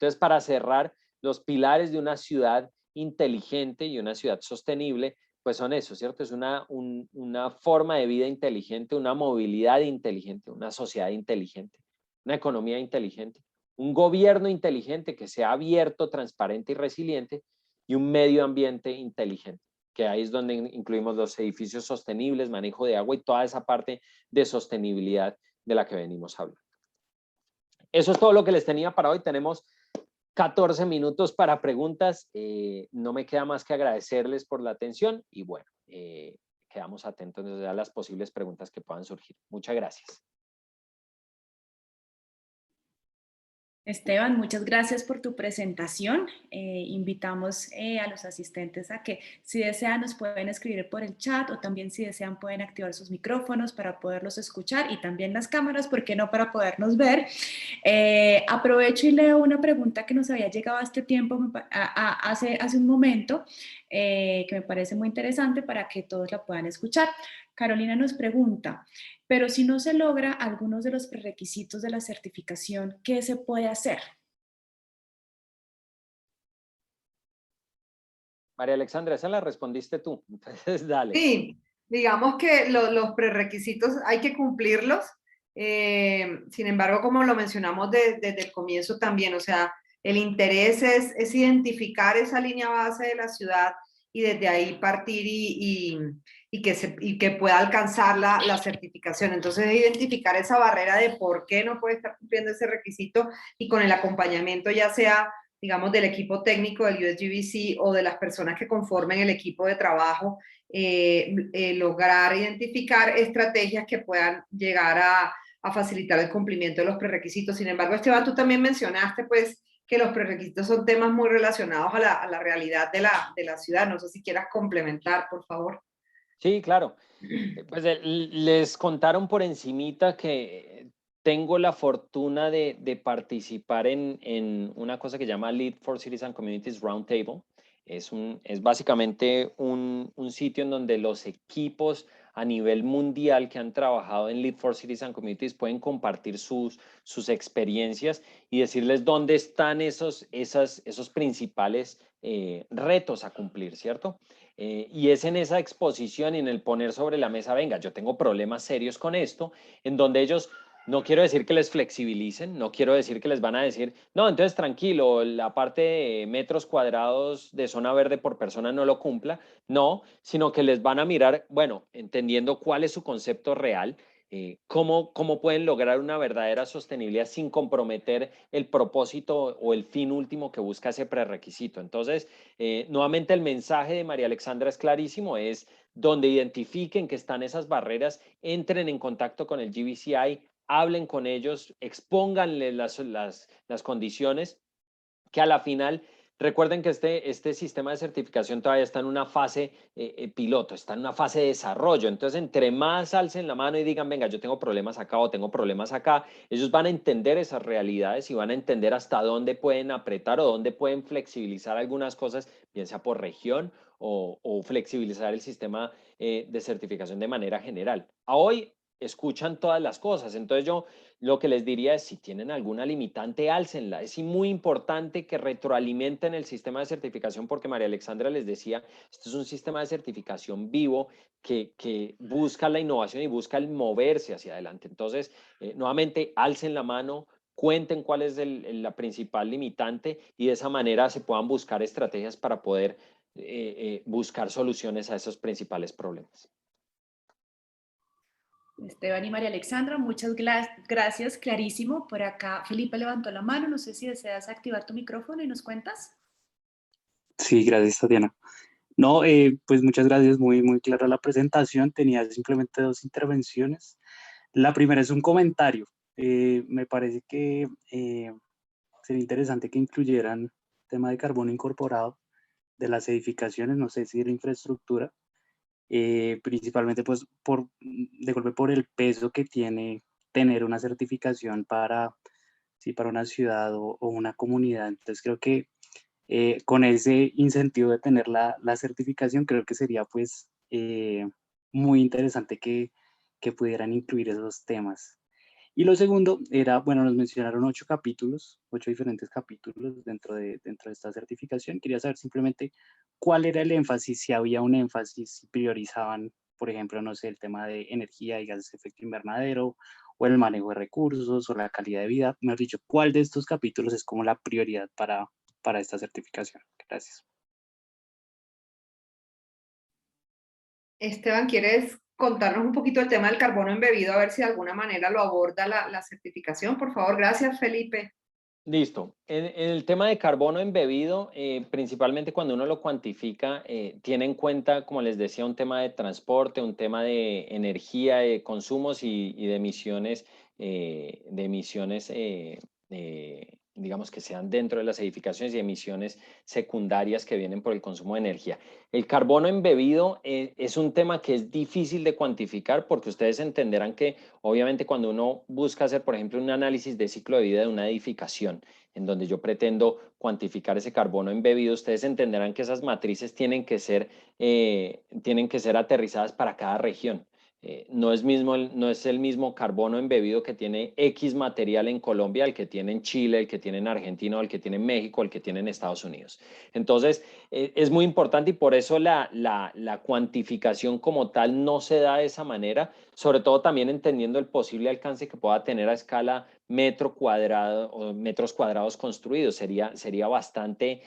Entonces, para cerrar, los pilares de una ciudad inteligente y una ciudad sostenible, pues son eso, ¿cierto? Es una forma de vida inteligente, una movilidad inteligente, una sociedad inteligente, una economía inteligente, un gobierno inteligente que sea abierto, transparente y resiliente, y un medio ambiente inteligente, que ahí es donde incluimos los edificios sostenibles, manejo de agua y toda esa parte de sostenibilidad de la que venimos hablando. Eso es todo lo que les tenía para hoy. Tenemos 14 minutos para preguntas. No me queda más que agradecerles por la atención y bueno, quedamos atentos a las posibles preguntas que puedan surgir. Muchas gracias. Esteban, muchas gracias por tu presentación. Invitamos a los asistentes a que si desean nos pueden escribir por el chat o también si desean pueden activar sus micrófonos para poderlos escuchar y también las cámaras, ¿por qué no? Para podernos ver. Aprovecho y leo una pregunta que nos había llegado a este tiempo, hace un momento, que me parece muy interesante para que todos la puedan escuchar. Carolina nos pregunta, pero si no se logra algunos de los prerequisitos de la certificación, ¿qué se puede hacer? María Alexandra, esa la respondiste tú, entonces dale. Sí, digamos que los prerequisitos hay que cumplirlos. Sin embargo, como lo mencionamos desde el comienzo también, o sea, el interés es identificar esa línea base de la ciudad y desde ahí partir y que pueda alcanzar la certificación. Entonces, identificar esa barrera de por qué no puede estar cumpliendo ese requisito y con el acompañamiento ya sea, digamos, del equipo técnico del USGBC o de las personas que conformen el equipo de trabajo, lograr identificar estrategias que puedan llegar a facilitar el cumplimiento de los prerequisitos. Sin embargo, Esteban, tú también mencionaste pues que los prerequisitos son temas muy relacionados a la realidad de la ciudad. No sé si quieras complementar, por favor. Sí, claro. Pues les contaron por encimita que tengo la fortuna de participar en una cosa que llama Lead for Cities and Communities Roundtable. Es básicamente un sitio en donde los equipos a nivel mundial que han trabajado en Lead for Cities and Communities pueden compartir sus experiencias y decirles dónde están esos principales retos a cumplir, ¿cierto? Y es en esa exposición y en el poner sobre la mesa, venga, yo tengo problemas serios con esto, en donde ellos, no quiero decir que les flexibilicen, no quiero decir que les van a decir, no, entonces tranquilo, la parte de metros cuadrados de zona verde por persona no lo cumpla, no, sino que les van a mirar, bueno, entendiendo cuál es su concepto real, cómo pueden lograr una verdadera sostenibilidad sin comprometer el propósito o el fin último que busca ese prerequisito. Entonces, nuevamente el mensaje de María Alexandra es clarísimo, es donde identifiquen que están esas barreras, entren en contacto con el GBCI, hablen con ellos, expónganle las condiciones que a la final. Recuerden que este sistema de certificación todavía está en una fase piloto, está en una fase de desarrollo. Entonces, entre más alcen la mano y digan, venga, yo tengo problemas acá o tengo problemas acá, ellos van a entender esas realidades y van a entender hasta dónde pueden apretar o dónde pueden flexibilizar algunas cosas, bien sea por región o flexibilizar el sistema de certificación de manera general. A hoy escuchan todas las cosas. Entonces yo lo que les diría es si tienen alguna limitante, álcenla. Es muy importante que retroalimenten el sistema de certificación porque María Alexandra les decía, esto es un sistema de certificación vivo que busca la innovación y busca el moverse hacia adelante. Entonces, nuevamente, alcen la mano, cuenten cuál es la principal limitante y de esa manera se puedan buscar estrategias para poder buscar soluciones a esos principales problemas. Esteban y María Alexandra, muchas gracias, clarísimo. Por acá Felipe levantó la mano, no sé si deseas activar tu micrófono y nos cuentas. Sí, gracias, Tatiana. No, pues muchas gracias, muy clara la presentación. Tenía simplemente dos intervenciones. La primera es un comentario. Me parece que sería interesante que incluyeran tema de carbono incorporado de las edificaciones, no sé si de la infraestructura, principalmente pues de golpe por el peso que tiene tener una certificación para una ciudad o una comunidad. Entonces creo que con ese incentivo de tener la certificación, creo que sería pues muy interesante que pudieran incluir esos temas. Y lo segundo era, bueno, nos mencionaron 8 capítulos, 8 diferentes capítulos dentro de esta certificación. Quería saber simplemente cuál era el énfasis, si había un énfasis, si priorizaban, por ejemplo, no sé, el tema de energía y gases de efecto invernadero, o el manejo de recursos, o la calidad de vida. Mejor dicho, ¿cuál de estos capítulos es como la prioridad para esta certificación? Gracias. Esteban, ¿quieres contarnos un poquito el tema del carbono embebido? A ver si de alguna manera lo aborda la certificación, por favor. Gracias, Felipe. Listo. En el tema de carbono embebido, principalmente cuando uno lo cuantifica, tiene en cuenta, como les decía, un tema de transporte, un tema de energía, de consumos y de emisiones, digamos que sean dentro de las edificaciones y emisiones secundarias que vienen por el consumo de energía. El carbono embebido es un tema que es difícil de cuantificar porque ustedes entenderán que obviamente cuando uno busca hacer, por ejemplo, un análisis de ciclo de vida de una edificación, en donde yo pretendo cuantificar ese carbono embebido, ustedes entenderán que esas matrices tienen que ser aterrizadas para cada región. No es el mismo carbono embebido que tiene X material en Colombia, el que tiene en Chile, el que tiene en Argentina, el que tiene en México, el que tiene en Estados Unidos. Entonces, es muy importante y por eso la cuantificación como tal no se da de esa manera, sobre todo también entendiendo el posible alcance que pueda tener a escala metro cuadrado o metros cuadrados construidos. Sería bastante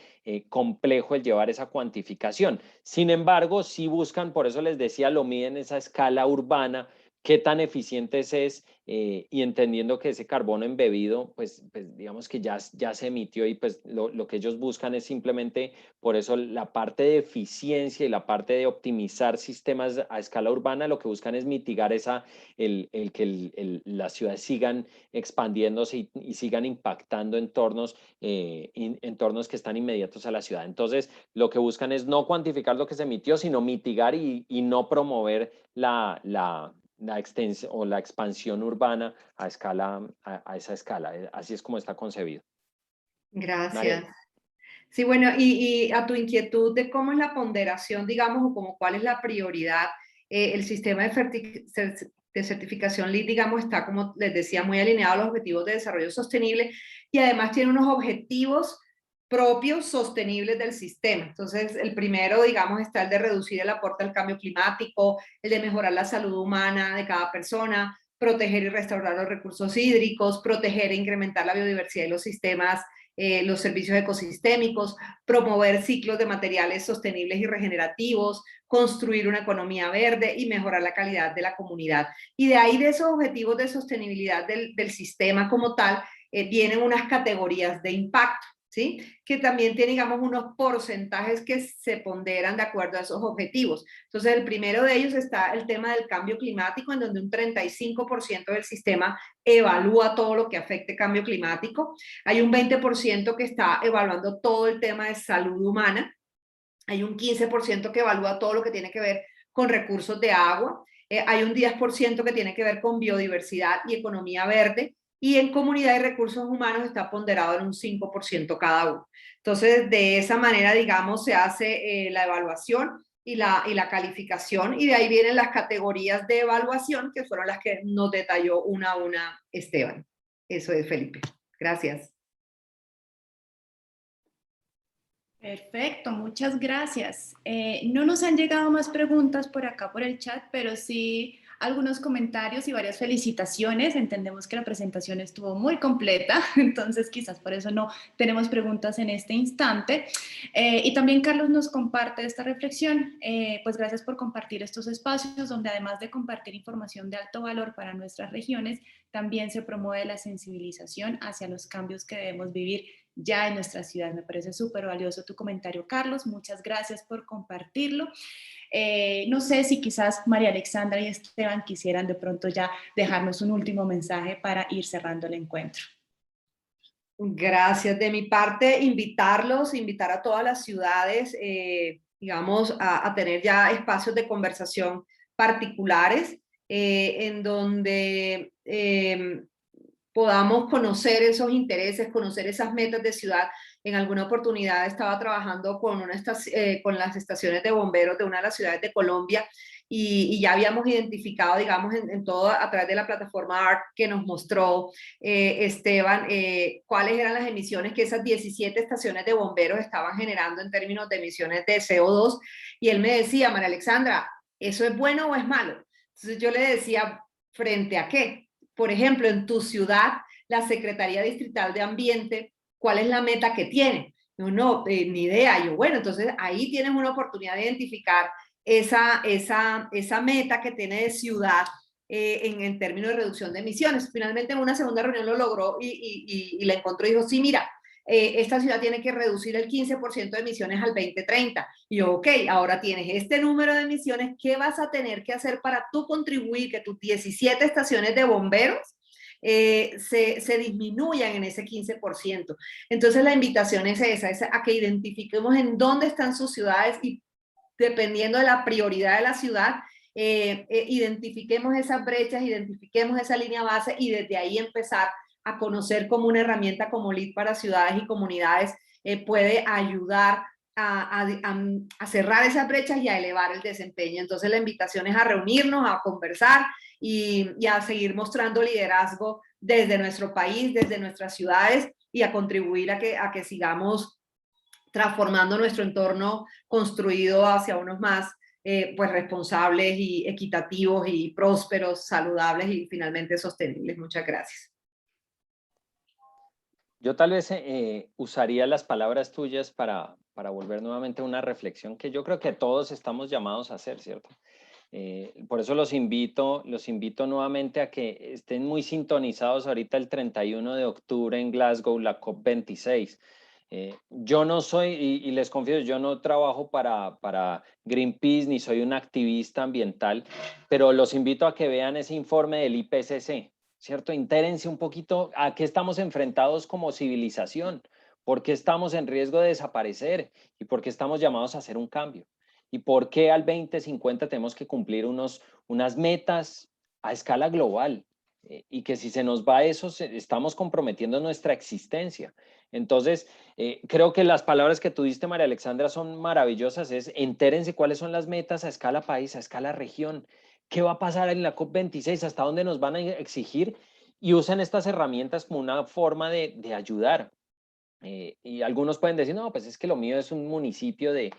complejo el llevar esa cuantificación. Sin embargo, si buscan, por eso les decía, lo miden esa escala urbana, qué tan eficientes es y entendiendo que ese carbono embebido, pues digamos que ya se emitió y pues lo que ellos buscan es simplemente, por eso la parte de eficiencia y la parte de optimizar sistemas a escala urbana, lo que buscan es mitigar que las ciudades sigan expandiéndose y sigan impactando entornos que están inmediatos a la ciudad. Entonces, lo que buscan es no cuantificar lo que se emitió, sino mitigar y no promover la extensión o la expansión urbana a esa escala. Así es como está concebido. Gracias. Mariela. Sí, bueno, y a tu inquietud de cómo es la ponderación, digamos, o como cuál es la prioridad, el sistema de certificación LEED, digamos, está, como les decía, muy alineado a los objetivos de desarrollo sostenible y además tiene unos objetivos propios sostenibles del sistema. Entonces, el primero, digamos, está el de reducir el aporte al cambio climático, el de mejorar la salud humana de cada persona, proteger y restaurar los recursos hídricos, proteger e incrementar la biodiversidad y los sistemas, los servicios ecosistémicos, promover ciclos de materiales sostenibles y regenerativos, construir una economía verde y mejorar la calidad de la comunidad. Y de ahí, de esos objetivos de sostenibilidad del sistema como tal, vienen unas categorías de impacto, ¿sí? Que también tiene, digamos, unos porcentajes que se ponderan de acuerdo a esos objetivos. Entonces, el primero de ellos está el tema del cambio climático, en donde un 35% del sistema evalúa todo lo que afecte cambio climático. Hay un 20% que está evaluando todo el tema de salud humana. Hay un 15% que evalúa todo lo que tiene que ver con recursos de agua. Hay un 10% que tiene que ver con biodiversidad y economía verde. Y en comunidad y recursos humanos está ponderado en un 5% cada uno. Entonces, de esa manera, digamos, se hace la evaluación y la calificación, y de ahí vienen las categorías de evaluación, que fueron las que nos detalló una a una Esteban. Eso es, Felipe. Gracias. Perfecto, muchas gracias. No nos han llegado más preguntas por acá por el chat, pero sí algunos comentarios y varias felicitaciones. Entendemos que la presentación estuvo muy completa, entonces quizás por eso no tenemos preguntas en este instante. Y también Carlos nos comparte esta reflexión. Pues gracias por compartir estos espacios donde además de compartir información de alto valor para nuestras regiones, también se promueve la sensibilización hacia los cambios que debemos vivir ya en nuestra ciudad. Me parece súper valioso tu comentario, Carlos. Muchas gracias por compartirlo. No sé si quizás María Alexandra y Esteban quisieran de pronto ya dejarnos un último mensaje para ir cerrando el encuentro. Gracias. De mi parte, invitar a todas las ciudades, digamos, a tener ya espacios de conversación particulares en donde podamos conocer esos intereses, conocer esas metas de ciudad. En alguna oportunidad estaba trabajando con las estaciones de bomberos de una de las ciudades de Colombia y ya habíamos identificado, digamos, en todo a través de la plataforma ARC que nos mostró Esteban, cuáles eran las emisiones que esas 17 estaciones de bomberos estaban generando en términos de emisiones de CO2. Y él me decía, María Alexandra, ¿eso es bueno o es malo? Entonces yo le decía, ¿frente a qué? Por ejemplo, en tu ciudad, la Secretaría Distrital de Ambiente, ¿cuál es la meta que tiene? No, ni idea. Yo, bueno, entonces ahí tienes una oportunidad de identificar esa meta que tiene de ciudad en términos de reducción de emisiones. Finalmente en una segunda reunión lo logró y la encontró y dijo, sí, mira, esta ciudad tiene que reducir el 15% de emisiones al 2030. Y yo, ok, ahora tienes este número de emisiones, ¿qué vas a tener que hacer para tú contribuir que tus 17 estaciones de bomberos se disminuyan en ese 15%? Entonces la invitación es esa, es a que identifiquemos en dónde están sus ciudades y dependiendo de la prioridad de la ciudad, identifiquemos esas brechas, identifiquemos esa línea base y desde ahí empezar a conocer cómo una herramienta como LEED para ciudades y comunidades puede ayudar a cerrar esas brechas y a elevar el desempeño. Entonces la invitación es a reunirnos, a conversar y a seguir mostrando liderazgo desde nuestro país, desde nuestras ciudades y a contribuir a que sigamos transformando nuestro entorno construido hacia unos más pues responsables y equitativos y prósperos, saludables y finalmente sostenibles. Muchas gracias. Yo tal vez usaría las palabras tuyas para volver nuevamente a una reflexión que yo creo que todos estamos llamados a hacer, ¿cierto? Por eso los invito nuevamente a que estén muy sintonizados ahorita el 31 de octubre en Glasgow, la COP26. Yo no soy, y les confieso, yo no trabajo para Greenpeace ni soy un activista ambiental, pero los invito a que vean ese informe del IPCC, ¿cierto? Intérense un poquito a qué estamos enfrentados como civilización, por qué estamos en riesgo de desaparecer y por qué estamos llamados a hacer un cambio. ¿Y por qué al 2050 tenemos que cumplir unas metas a escala global? Y que si se nos va eso, estamos comprometiendo nuestra existencia. Entonces, creo que las palabras que tú diste, María Alexandra, son maravillosas. Es entérense cuáles son las metas a escala país, a escala región. ¿Qué va a pasar en la COP26? ¿Hasta dónde nos van a exigir? Y usen estas herramientas como una forma de ayudar. Y algunos pueden decir, no, pues es que lo mío es un municipio de...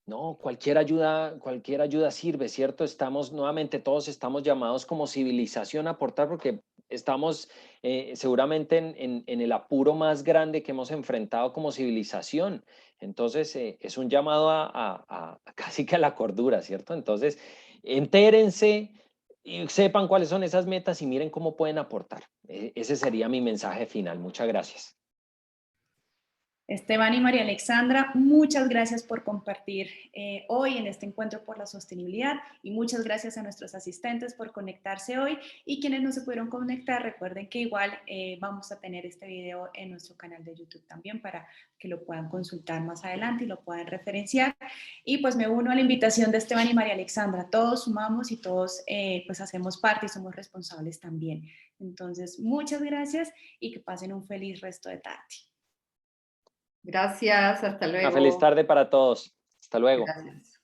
No, cualquier ayuda sirve, ¿cierto? Nuevamente todos estamos llamados como civilización a aportar porque estamos seguramente en el apuro más grande que hemos enfrentado como civilización. Entonces, es un llamado a casi que a la cordura, ¿cierto? Entonces, entérense y sepan cuáles son esas metas y miren cómo pueden aportar. Ese sería mi mensaje final. Muchas gracias. Esteban y María Alexandra, muchas gracias por compartir hoy en este encuentro por la sostenibilidad y muchas gracias a nuestros asistentes por conectarse hoy y quienes no se pudieron conectar, recuerden que igual vamos a tener este video en nuestro canal de YouTube también para que lo puedan consultar más adelante y lo puedan referenciar. Y pues me uno a la invitación de Esteban y María Alexandra, todos sumamos y todos pues hacemos parte y somos responsables también. Entonces, muchas gracias y que pasen un feliz resto de tarde. Gracias, hasta luego. Una feliz tarde para todos. Hasta luego. Gracias.